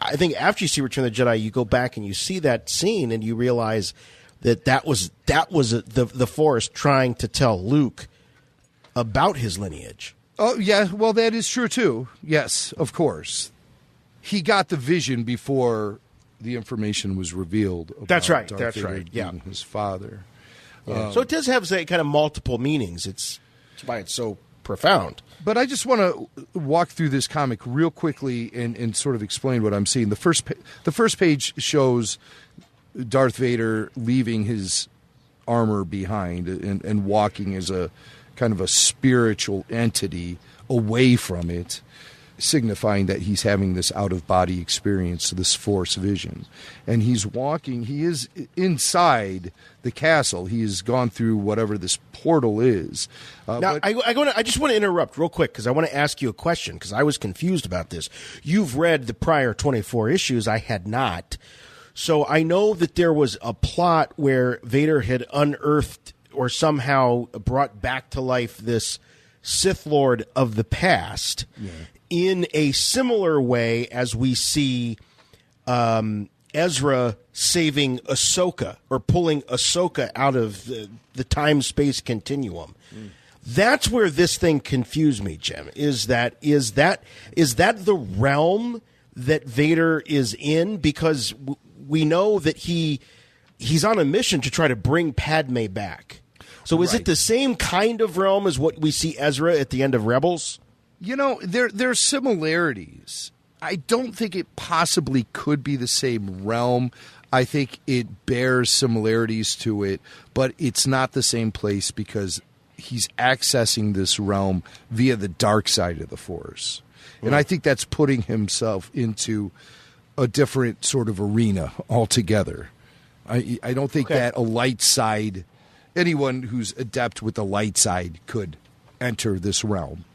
I think after you see Return of the Jedi, you go back and you see that scene and you realize that was the Force trying to tell Luke about his lineage. Oh, yeah. Well, that is true, too. Yes, of course. He got the vision before the information was revealed about That's right. Darth That's Vader right. being his father. Yeah. So it does have kind of multiple meanings. It's why it's so profound. But I just want to walk through this comic real quickly and sort of explain what I'm seeing. The first page shows Darth Vader leaving his armor behind and walking as a kind of a spiritual entity away from it, signifying that he's having this out-of-body experience, this force vision. And he's walking, he is inside the castle. He has gone through whatever this portal is. Now, I just want to interrupt real quick because I want to ask you a question because I was confused about this. You've read the prior 24 issues. I had not. So I know that there was a plot where Vader had unearthed or somehow brought back to life this Sith Lord of the past in a similar way as we see Ezra saving Ahsoka or pulling Ahsoka out of the time-space continuum. That's where this thing confused me, Jim. Is that the realm that Vader is in? Because we know that he's on a mission to try to bring Padme back. So is it the same kind of realm as what we see Ezra at the end of Rebels? There's similarities. I don't think it possibly could be the same realm. I think it bears similarities to it, but it's not the same place because he's accessing this realm via the dark side of the Force. And I think that's putting himself into a different sort of arena altogether. I don't think that a light side, anyone who's adept with the light side could enter this realm.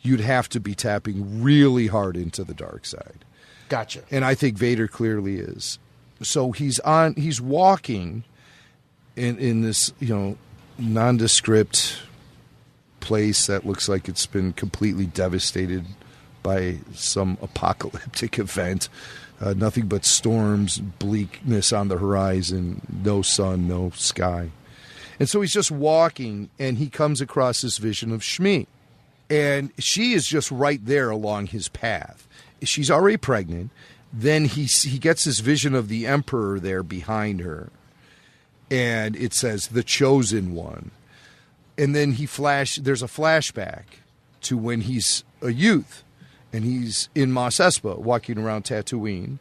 You'd have to be tapping really hard into the dark side. Gotcha. And I think Vader clearly is. So he's walking in this, nondescript place that looks like it's been completely devastated by some apocalyptic event. Nothing but storms, bleakness on the horizon, no sun, no sky. And so he's just walking, and he comes across this vision of Shmi. And she is just right there along his path. She's already pregnant. Then he gets this vision of the Emperor there behind her. And it says, the Chosen One. And then there's a flashback to when he's a youth. And he's in Mos Espa, walking around Tatooine.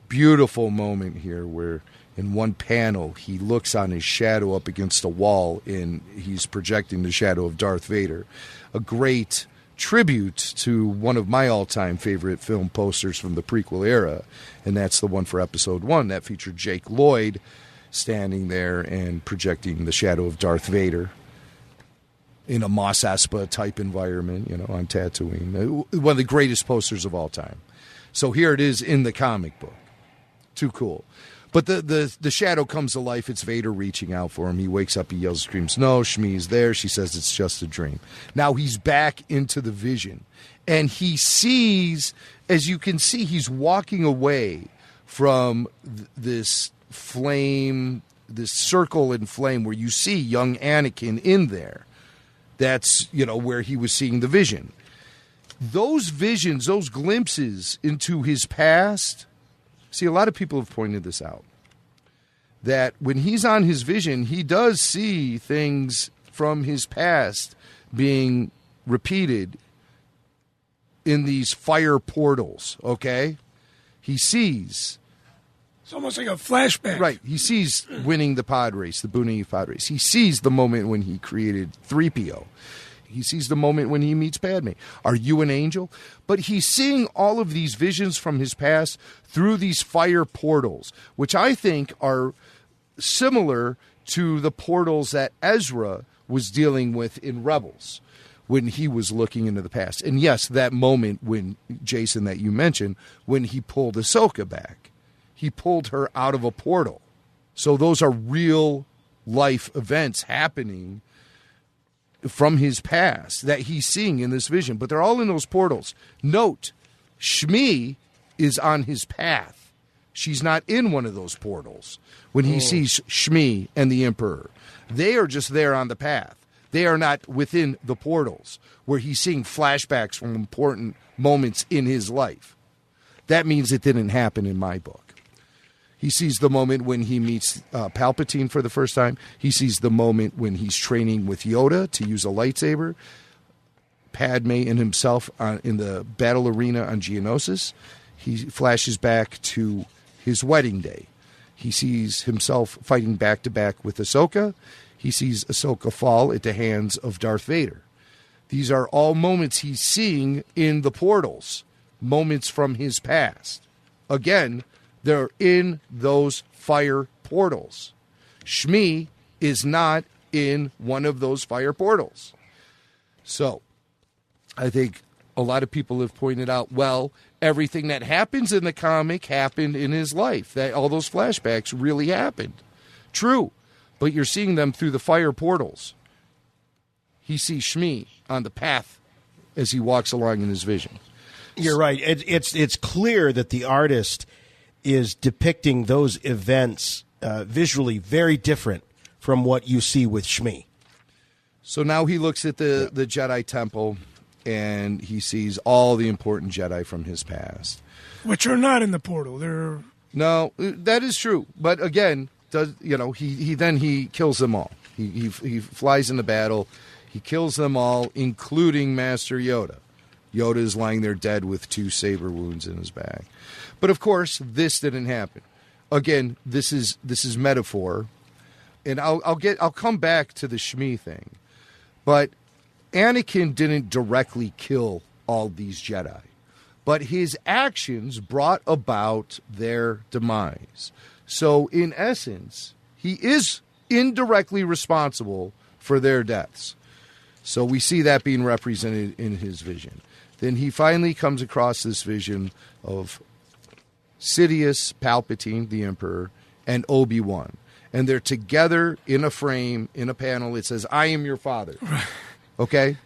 Beautiful moment here where in one panel he looks on his shadow up against a wall and he's projecting the shadow of Darth Vader. A great tribute to one of my all-time favorite film posters from the prequel era, and that's the one for Episode 1 that featured Jake Lloyd standing there and projecting the shadow of Darth Vader in a Mos Espa type environment, on Tatooine. One of the greatest posters of all time. So here it is in the comic book. Too cool. But the shadow comes to life. It's Vader reaching out for him. He wakes up, he yells, screams, "No, Shmi's there." She says it's just a dream. Now he's back into the vision. And he sees, as you can see, he's walking away from this flame, this circle in flame where you see young Anakin in there. That's, where he was seeing the vision. Those visions, those glimpses into his past. See, a lot of people have pointed this out. That when he's on his vision, he does see things from his past being repeated in these fire portals, okay? He sees. It's almost like a flashback. Right. He sees winning the pod race, the Booney pod race. He sees the moment when he created 3PO. He sees the moment when he meets Padme. Are you an angel? But he's seeing all of these visions from his past through these fire portals, which I think are similar to the portals that Ezra was dealing with in Rebels when he was looking into the past. And yes, that moment when, Jason, that you mentioned, when he pulled Ahsoka back. He pulled her out of a portal. So those are real life events happening from his past that he's seeing in this vision. But they're all in those portals. Note, Shmi is on his path. She's not in one of those portals when he sees Shmi and the Emperor. They are just there on the path. They are not within the portals where he's seeing flashbacks from important moments in his life. That means it didn't happen in my book. He sees the moment when he meets Palpatine for the first time. He sees the moment when he's training with Yoda to use a lightsaber. Padme and himself in the battle arena on Geonosis. He flashes back to his wedding day. He sees himself fighting back-to-back with Ahsoka. He sees Ahsoka fall at the hands of Darth Vader. These are all moments he's seeing in the portals, moments from his past. Again, they're in those fire portals. Shmi is not in one of those fire portals. So, I think a lot of people have pointed out, well, everything that happens in the comic happened in his life. That all those flashbacks really happened. True, but you're seeing them through the fire portals. He sees Shmi on the path as he walks along in his vision. You're right. It's clear that the artist is depicting those events visually very different from what you see with Shmi. So now he looks at the Jedi Temple, and he sees all the important Jedi from his past. Which are not in the portal. They're... No, that is true. But again, he kills them all. He flies into battle. He kills them all, including Master Yoda. Yoda is lying there dead with 2 saber wounds in his back. But of course, this didn't happen. Again, this is metaphor, and I'll come back to the Shmi thing. But Anakin didn't directly kill all these Jedi, but his actions brought about their demise. So in essence, he is indirectly responsible for their deaths. So we see that being represented in his vision. Then he finally comes across this vision of Sidious, Palpatine, the Emperor, and Obi-Wan. And they're together in a frame, in a panel. It says, I am your father. Okay?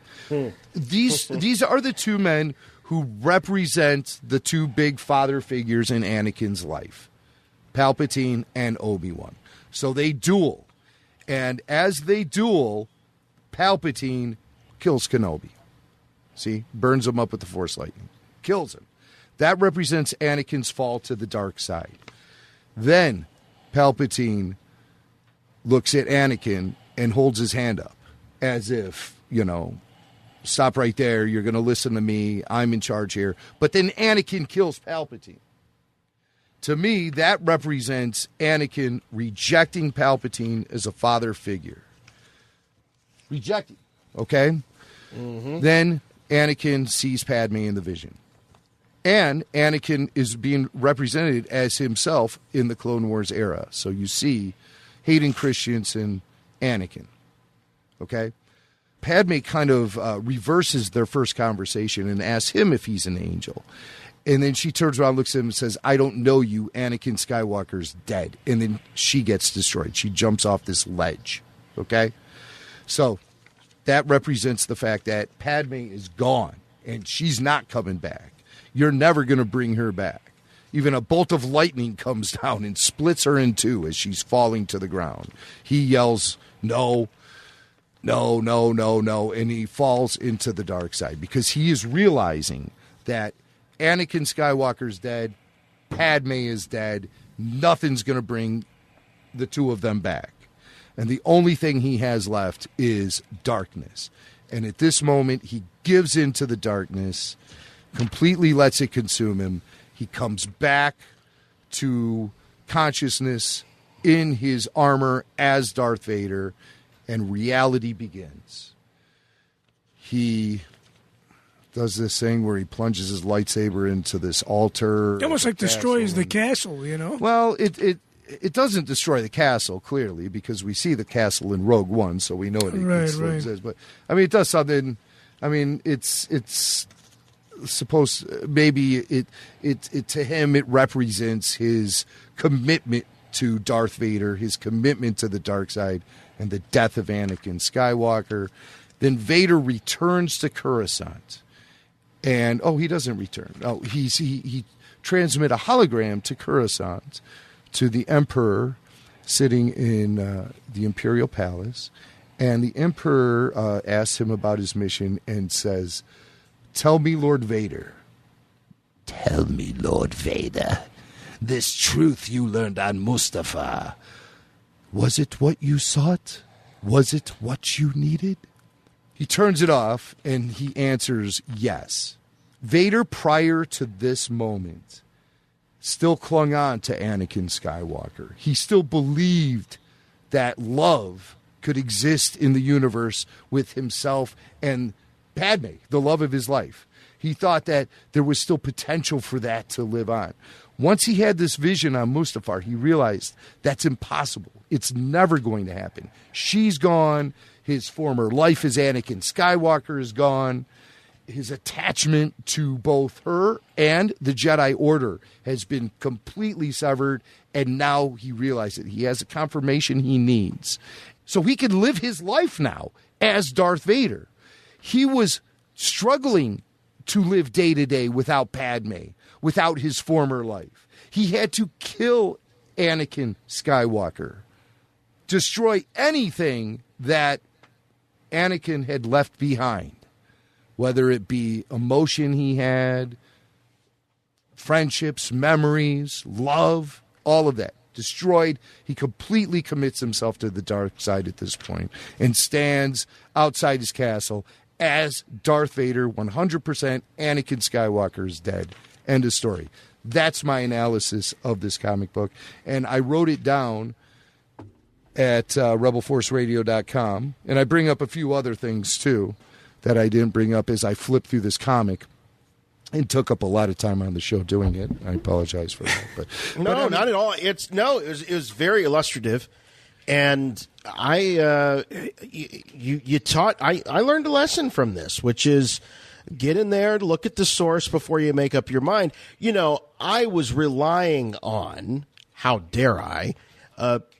These are the two men who represent the two big father figures in Anakin's life, Palpatine and Obi-Wan. So they duel. And as they duel, Palpatine kills Kenobi. See? Burns him up with the Force lightning. Kills him. That represents Anakin's fall to the dark side. Then Palpatine looks at Anakin and holds his hand up as if, stop right there. You're going to listen to me. I'm in charge here. But then Anakin kills Palpatine. To me, that represents Anakin rejecting Palpatine as a father figure. Rejecting. Okay? Mm-hmm. Then Anakin sees Padme in the vision. And Anakin is being represented as himself in the Clone Wars era. So you see Hayden Christensen, Anakin. Okay? Padme kind of reverses their first conversation and asks him if he's an angel. And then she turns around, looks at him and says, I don't know you. Anakin Skywalker's dead. And then she gets destroyed. She jumps off this ledge. Okay? So that represents the fact that Padme is gone and she's not coming back. You're never going to bring her back. Even a bolt of lightning comes down and splits her in two as she's falling to the ground. He yells, no, no, no, no, no, and he falls into the dark side because he is realizing that Anakin Skywalker's dead, Padme is dead, nothing's going to bring the two of them back. And the only thing he has left is darkness. And at this moment, he gives into the darkness, completely lets it consume him. He comes back to consciousness in his armor as Darth Vader, and reality begins. He does this thing where he plunges his lightsaber into this altar. It almost like destroys the castle, Well, it doesn't destroy the castle, clearly, because we see the castle in Rogue One, so we know it still exists. But, it does something. It's supposed, maybe it to him it represents his commitment to Darth Vader, his commitment to the dark side, and the death of Anakin Skywalker. Then Vader returns to Coruscant, and he doesn't return. He transmit a hologram to Coruscant to the Emperor sitting in the Imperial Palace, and the Emperor asks him about his mission and says, tell me, Lord Vader. Tell me, Lord Vader, this truth you learned on Mustafar. Was it what you sought? Was it what you needed? He turns it off and he answers yes. Vader, prior to this moment, still clung on to Anakin Skywalker. He still believed that love could exist in the universe with himself and Padme, the love of his life. He thought that there was still potential for that to live on. Once he had this vision on Mustafar, he realized that's impossible. It's never going to happen. She's gone. His former life as Anakin Skywalker is gone. His attachment to both her and the Jedi Order has been completely severed, and now he realizes that he has a confirmation he needs. So he can live his life now as Darth Vader. He was struggling to live day to day without Padme, without his former life. He had to kill Anakin Skywalker, destroy anything that Anakin had left behind, whether it be emotion he had, friendships, memories, love, all of that. Destroyed. He completely commits himself to the dark side at this point and stands outside his castle as Darth Vader, 100% Anakin Skywalker is dead. End of story. That's my analysis of this comic book. And I wrote it down at rebelforceradio.com. And I bring up a few other things, too, that I didn't bring up as I flipped through this comic. And took up a lot of time on the show doing it. I apologize for that. But no, not at all. It was very illustrative. And I learned a lesson from this, which is Get in there, look at the source before you make up your mind. You know, I was relying on, how dare I,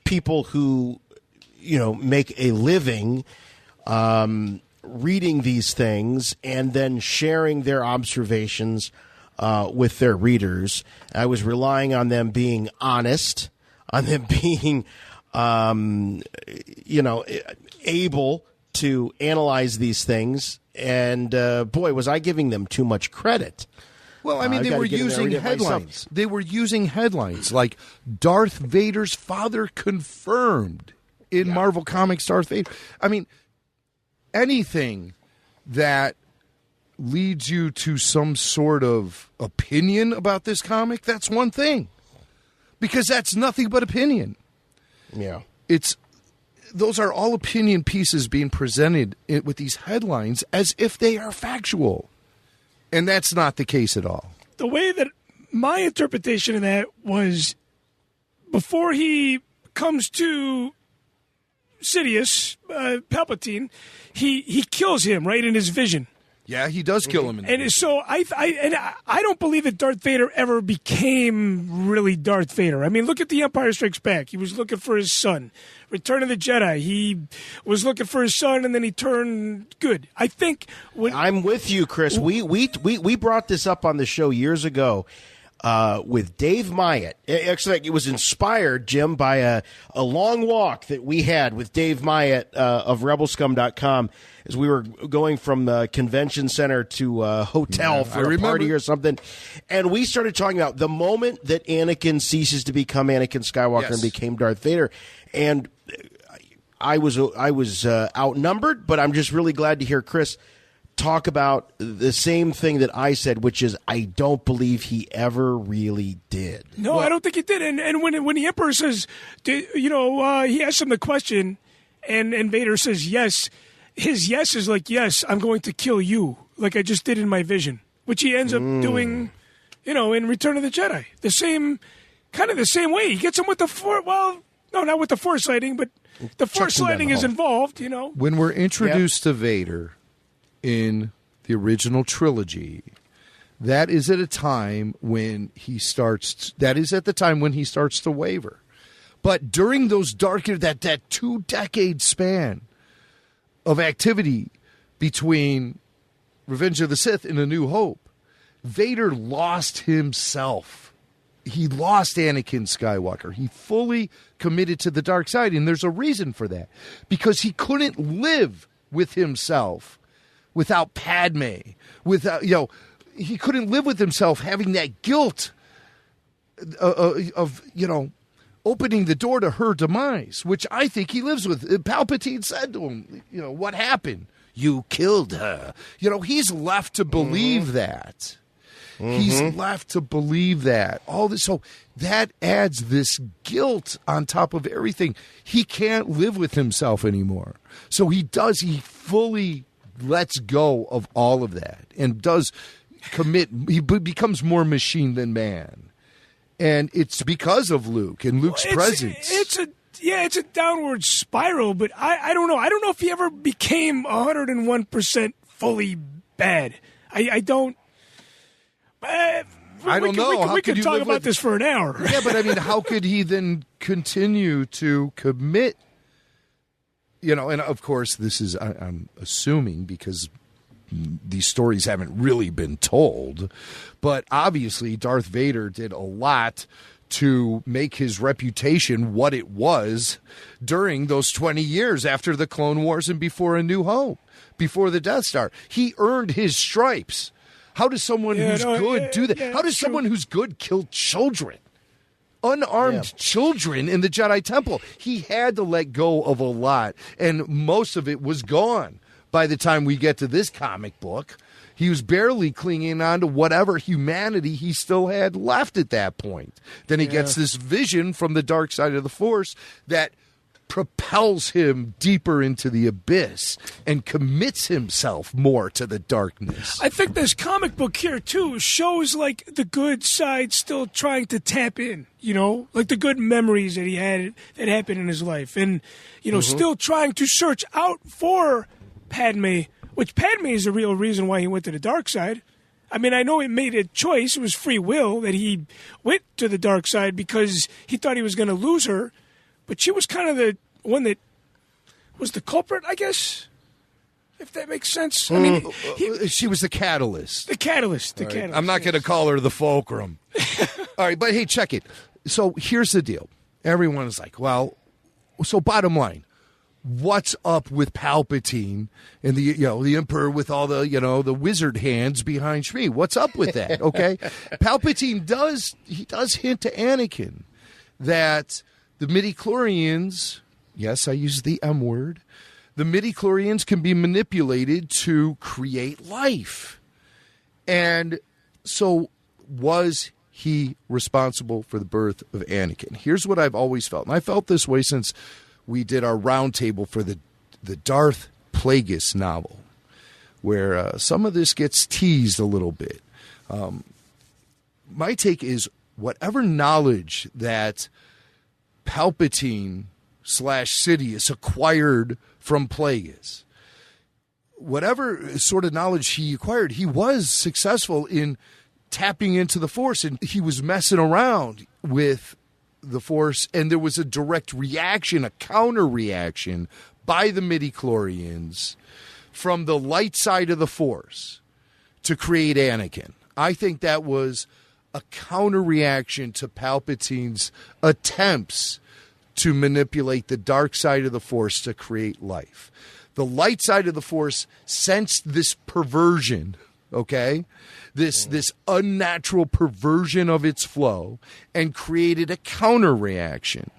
people who, you know, make a living reading these things and then sharing their observations with their readers. I was relying on them being honest, on them being, you know, able to analyze these things. And boy, was I giving them too much credit. Well, I mean, they were using headlines. They were using headlines like Darth Vader's father confirmed in Marvel Comics Darth Vader. I mean, anything that leads you to some sort of opinion about this comic, that's one thing. Because that's nothing but opinion. Yeah. Those are all opinion pieces being presented with these headlines as if they are factual. And that's not the case at all. The way that my interpretation of that was, before he comes to Sidious, Palpatine, he kills him right in his vision. Yeah, he does kill him. And so I don't believe that Darth Vader ever became really Darth Vader. I mean, look at The Empire Strikes Back. He was looking for his son. Return of the Jedi. He was looking for his son, and then he turned good. I think I'm with you, Chris. We brought this up on the show years ago with Dave Myatt. Actually, it was inspired, Jim, by a long walk that we had with Dave Myatt of RebelScum.com as we were going from the convention center to a hotel for a party or something. And we started talking about the moment that Anakin ceases to become Anakin Skywalker and became Darth Vader. And I was outnumbered, but I'm just really glad to hear Chris talk about the same thing that I said, which is I don't believe he ever really did. No, I don't think he did. And when the Emperor says, he asks him the question, and Vader says yes, his yes is like, yes, I'm going to kill you, like I just did in my vision, which he ends up doing, in Return of the Jedi. The same way. He gets him with the Force. Well, no, not with the Force lighting, but the Force lighting is involved. When we're introduced to Vader in the original trilogy, that is at a time when he starts. That is at the time when he starts to waver. But during those that 2-decade span of activity between Revenge of the Sith and A New Hope, Vader lost himself. He lost Anakin Skywalker. He fully committed to the dark side, and there's a reason for that. Because he couldn't live with himself without Padme. He couldn't live with himself having that guilt of opening the door to her demise, which I think he lives with. Palpatine said to him, what happened? You killed her. He's left to believe that. He's left to believe that. All this, so that adds this guilt on top of everything. He can't live with himself anymore. So he fully lets go of all of that and does commit. He becomes more machine than man. And it's because of Luke and Luke's presence. It's a downward spiral, but I don't know. I don't know if he ever became 101% fully bad. I don't. I don't know. We could talk about this for an hour. Yeah, but I mean, how could he then continue to commit? And of course, this is, I'm assuming, because these stories haven't really been told, but obviously Darth Vader did a lot to make his reputation what it was during those 20 years after the Clone Wars and before A New Hope, before the Death Star. He earned his stripes. How does someone who's good do that? How does someone who's good kill children? Unarmed children in the Jedi Temple. He had to let go of a lot, and most of it was gone by the time we get to this comic book. He was barely clinging on to whatever humanity he still had left at that point. Then he gets this vision from the dark side of the Force that propels him deeper into the abyss and commits himself more to the darkness. I think this comic book here, too, shows, like, the good side still trying to tap in, like the good memories that he had that happened in his life. And, still trying to search out for Padme which Padme is the real reason why he went to the dark side. I mean, I know he made a choice. It was free will that he went to the dark side because he thought he was going to lose her. But she was kind of the one that was the culprit, I guess, if that makes sense. I mean, she was the catalyst. The catalyst. Right. I'm not going to call her the fulcrum. All right, but hey, check it. So here's the deal. Everyone is like, well, so bottom line, what's up with Palpatine and the Emperor with all the the wizard hands behind Shmi? What's up with that? Okay, Palpatine does hint to Anakin that the midichlorians, yes, I use the M word, the midichlorians can be manipulated to create life. And so was he responsible for the birth of Anakin? Here's what I've always felt, and I felt this way since we did our roundtable for the Darth Plagueis novel, where some of this gets teased a little bit. My take is whatever knowledge that Palpatine / Sidious acquired from Plagueis, whatever sort of knowledge he acquired, he was successful in tapping into the Force, and he was messing around with the Force, and there was a direct reaction, a counter reaction by the midichlorians from the light side of the Force to create Anakin. I think that was a counter reaction to Palpatine's attempts to manipulate the dark side of the Force to create life. The light side of the Force sensed this perversion, okay? This unnatural perversion of its flow, and created a counter reaction.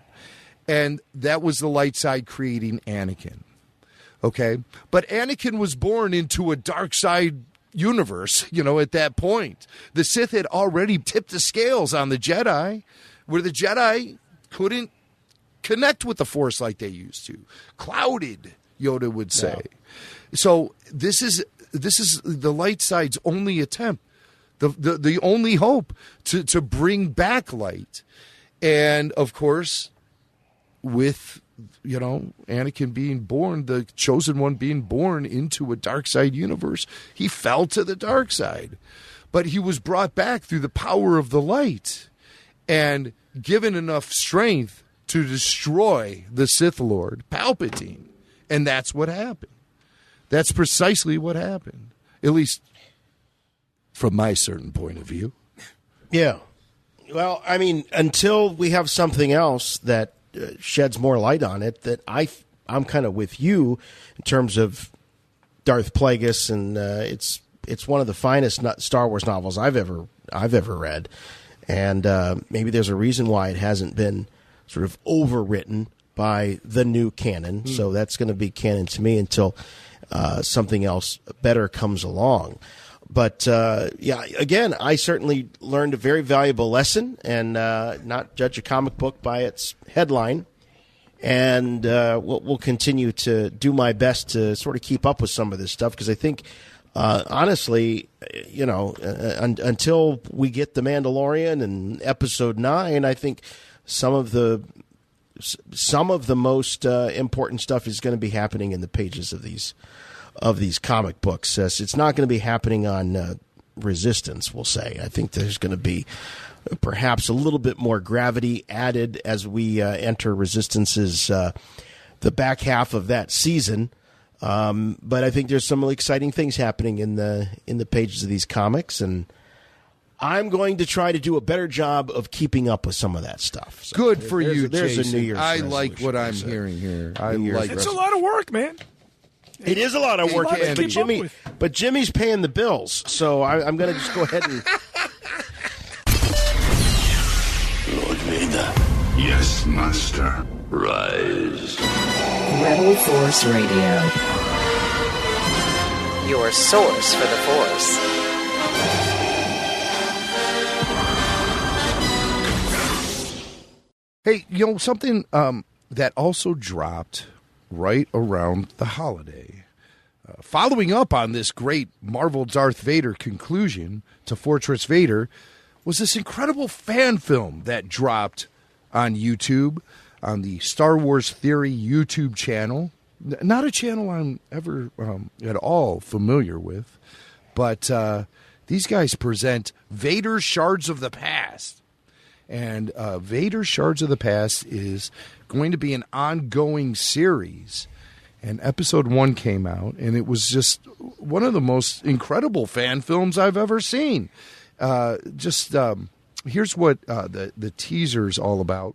And that was the light side creating Anakin. Okay? But Anakin was born into a dark side universe, at that point. The Sith had already tipped the scales on the Jedi, where the Jedi couldn't connect with the Force like they used to. Clouded, Yoda would say. Yeah. So this is the light side's only attempt, the only hope to bring back light. And of course, with Anakin being born, the chosen one being born into a dark side universe, he fell to the dark side. But he was brought back through the power of the light and given enough strength to destroy the Sith Lord, Palpatine. And that's what happened. That's precisely what happened, at least from my certain point of view. Yeah. Well, I mean, until we have something else that sheds more light on it, that I'm kind of with you in terms of Darth Plagueis, and it's one of the finest Star Wars novels I've ever read, and maybe there's a reason why it hasn't been sort of overwritten by the new canon. So that's going to be canon to me until something else better comes along. But yeah, again, I certainly learned a very valuable lesson, and not judge a comic book by its headline. And we'll continue to do my best to sort of keep up with some of this stuff, because I think, honestly, until we get The Mandalorian and Episode 9, I think some of the most important stuff is going to be happening in the pages of these comic books. It's not going to be happening on Resistance, we'll say. I think there's going to be perhaps a little bit more gravity added as we enter Resistance's the back half of that season. But I think there's some really exciting things happening in the pages of these comics, and I'm going to try to do a better job of keeping up with some of that stuff. So good for you, there's Jason. A New Year's I like what I'm hearing here. It's a lot of work, man. It is a lot of work, but Jimmy's paying the bills, so I'm going to just go ahead and... Lord Vader. Yes, Master. Rise. Rebel Force Radio. Your source for the Force. Hey, something that also dropped right around the holiday. Following up on this great Marvel Darth Vader conclusion to Fortress Vader was this incredible fan film that dropped on YouTube, on the Star Wars Theory YouTube channel. not a channel I'm ever at all familiar with, but these guys present Vader Shards of the Past. And Vader Shards of the Past is going to be an ongoing series. And episode 1 came out, and it was just one of the most incredible fan films I've ever seen. Here's what the teaser's all about.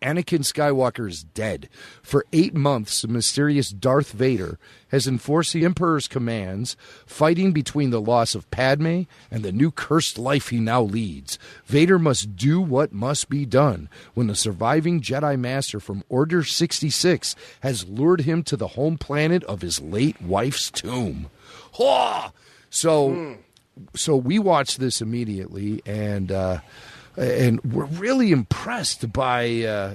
Anakin Skywalker is dead. For 8 months, the mysterious Darth Vader has enforced the Emperor's commands, fighting between the loss of Padme and the new cursed life he now leads. Vader must do what must be done when the surviving Jedi Master from Order 66 has lured him to the home planet of his late wife's tomb. So we watched this immediately, and we're really impressed by,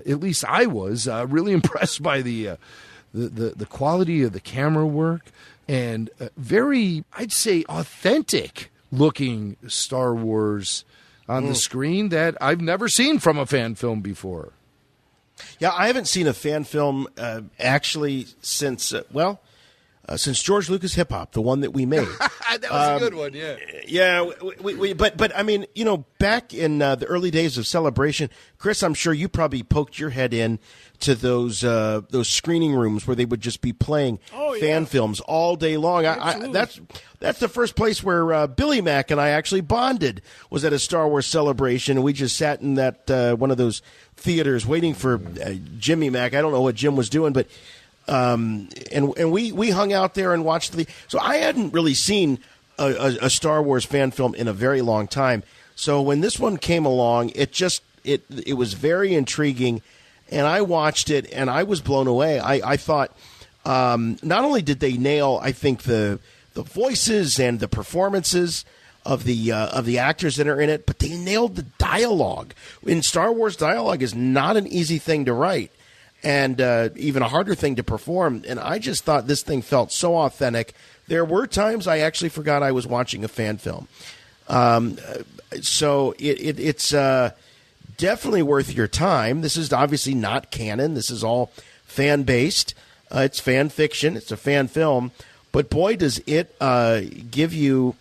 at least I was, really impressed by the quality of the camera work and very, I'd say, authentic looking Star Wars on the screen that I've never seen from a fan film before. Yeah, I haven't seen a fan film actually since, since George Lucas Hip Hop, the one that we made. That was a good one, yeah. Yeah, but I mean, back in the early days of Celebration, Chris, I'm sure you probably poked your head in to those screening rooms where they would just be playing fan films all day long. That's the first place where Billy Mack and I actually bonded, was at a Star Wars Celebration, and we just sat in that one of those theaters waiting for Jimmy Mack. I don't know what Jim was doing, but and we hung out there and watched so I hadn't really seen a Star Wars fan film in a very long time. So when this one came along, it was very intriguing, and I watched it and I was blown away. I thought not only did they nail, I think, the voices and the performances of the actors that are in it, but they nailed the dialogue. In Star Wars, dialogue is not an easy thing to write, and even a harder thing to perform. And I just thought this thing felt so authentic. There were times I actually forgot I was watching a fan film. So it's definitely worth your time. This is obviously not canon. This is all fan-based. It's fan fiction. It's a fan film. But boy, does it give you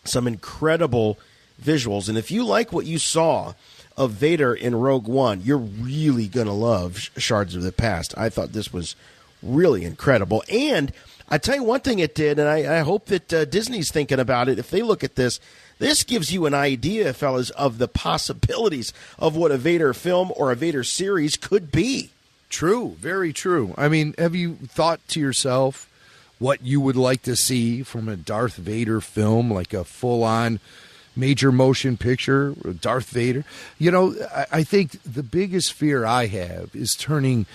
some incredible visuals. And if you like what you saw of Vader in Rogue One, you're really going to love Shards of the Past. I thought this was really incredible. And I tell you one thing it did, and I hope that Disney's thinking about it. If they look at this, this gives you an idea, fellas, of the possibilities of what a Vader film or a Vader series could be. True, very true. I mean, have you thought to yourself what you would like to see from a Darth Vader film, like a full-on major motion picture, Darth Vader? I think the biggest fear I have is turning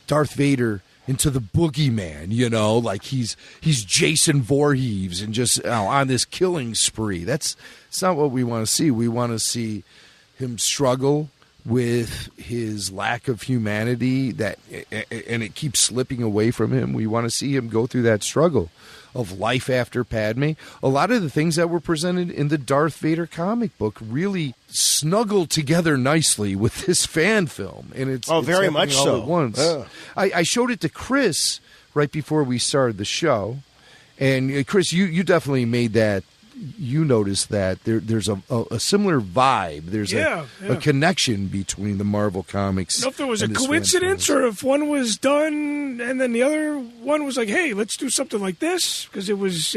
Darth Vader into the boogeyman, like he's Jason Voorhees and just on this killing spree. That's not what we want to see. We want to see him struggle with his lack of humanity, and it keeps slipping away from him. We want to see him go through that struggle of life after Padme. A lot of the things that were presented in the Darth Vader comic book really snuggle together nicely with this fan film, and it's very much all so at once. Yeah. I showed it to Chris right before we started the show, and Chris, you definitely made that. You noticed that there's a similar vibe. There's a connection between the Marvel comics. I don't know if there was a coincidence or if one was done and then the other one was like, hey, let's do something like this. Because there was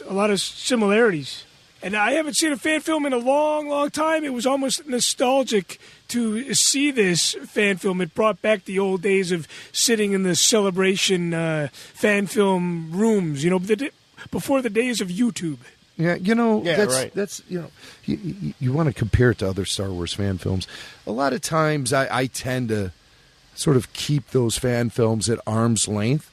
a lot of similarities. And I haven't seen a fan film in a long, long time. It was almost nostalgic to see this fan film. It brought back the old days of sitting in the Celebration fan film rooms, before the days of YouTube. Yeah, right. That's you want to compare it to other Star Wars fan films. A lot of times I tend to sort of keep those fan films at arm's length.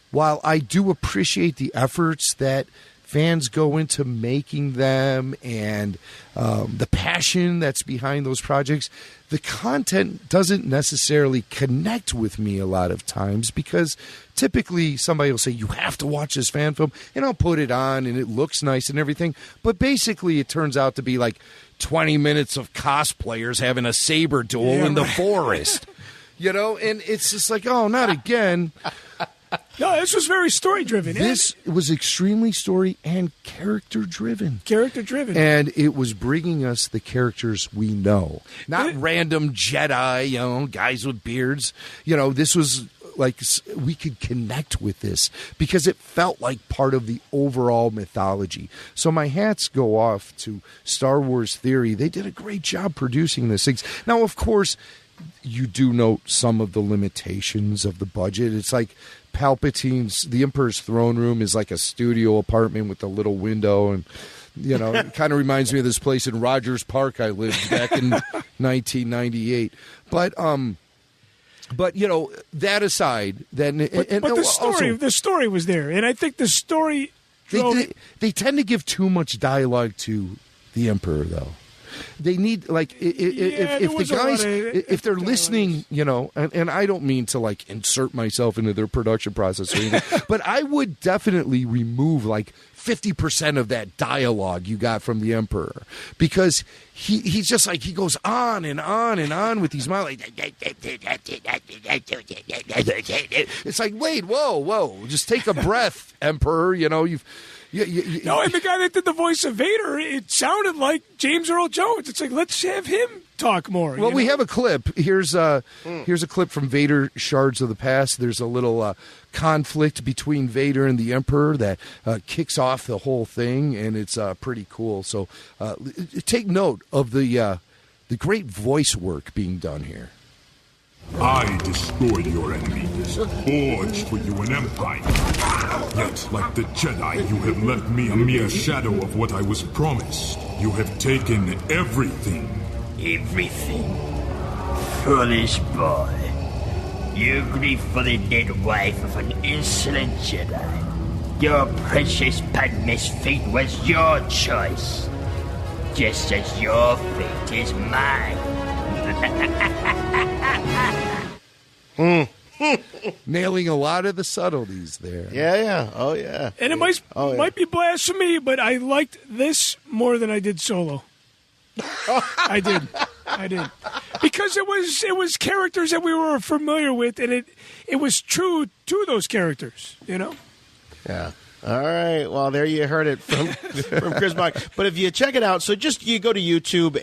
While I do appreciate the efforts that fans go into making them and the passion that's behind those projects, the content doesn't necessarily connect with me a lot of times, because typically somebody will say, you have to watch this fan film, and I'll put it on and it looks nice and everything. But basically it turns out to be like 20 minutes of cosplayers having a saber duel in the forest. You know, and it's just like, oh, not again. No, this was very story-driven. This was extremely story and character-driven. Character-driven. And it was bringing us the characters we know. Not random Jedi, you know, guys with beards. You know, this was like we could connect with this because it felt like part of the overall mythology. So my hats go off to Star Wars Theory. They did a great job producing this things. Now, of course, you do note some of the limitations of the budget. It's like Palpatine's, the Emperor's throne room is like a studio apartment with a little window, and you know, it kind of reminds me of this place in Rogers Park I lived back in 1998. But you know, that aside, then but the story was there, and I think the story they tend to give too much dialogue to the Emperor, though. They need, like, if the guys, if they're listening, you know, and I don't mean to, like, insert myself into their production process or anything, but I would definitely remove, like, 50% of that dialogue you got from the Emperor, because he's just like, he goes on and on and on with these like, it's like, wait, whoa, just take a breath, Emperor, you know, No, and the guy that did the voice of Vader, it sounded like James Earl Jones. It's like, let's have him talk more. Well, we have a clip. Here's a clip from Vader Shards of the Past. There's a little conflict between Vader and the Emperor that kicks off the whole thing, and it's pretty cool. So take note of the great voice work being done here. I destroyed your enemies, forged for you an empire. Yet, like the Jedi, you have left me a mere shadow of what I was promised. You have taken everything. Everything? Foolish boy. You grieve for the dead wife of an insolent Jedi. Your precious Padme's fate was your choice. Just as your fate is mine. Nailing a lot of the subtleties there. Yeah. Oh, yeah. And it might be blasphemy, but I liked this more than I did Solo. I did. Because it was characters that we were familiar with, and it was true to those characters, you know? Yeah. All right. Well, there you heard it from Chris Mock. But if you check it out, so just you go to YouTube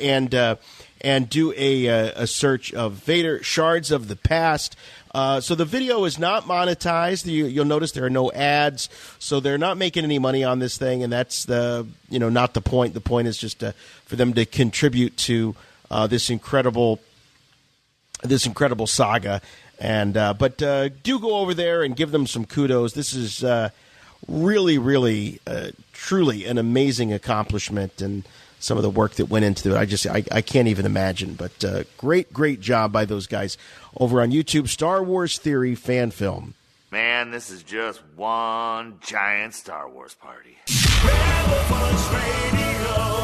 and do a search of Vader Shards of the Past. So the video is not monetized. You'll notice there are no ads, so they're not making any money on this thing, and that's not the point. The point is just for them to contribute to this incredible saga. And but do go over there and give them some kudos. This is really, really, truly an amazing accomplishment, and some of the work that went into it, I can't even imagine. But great job by those guys over on YouTube. Star Wars Theory fan film. Man, this is just one giant Star Wars party. Rebel Force Radio.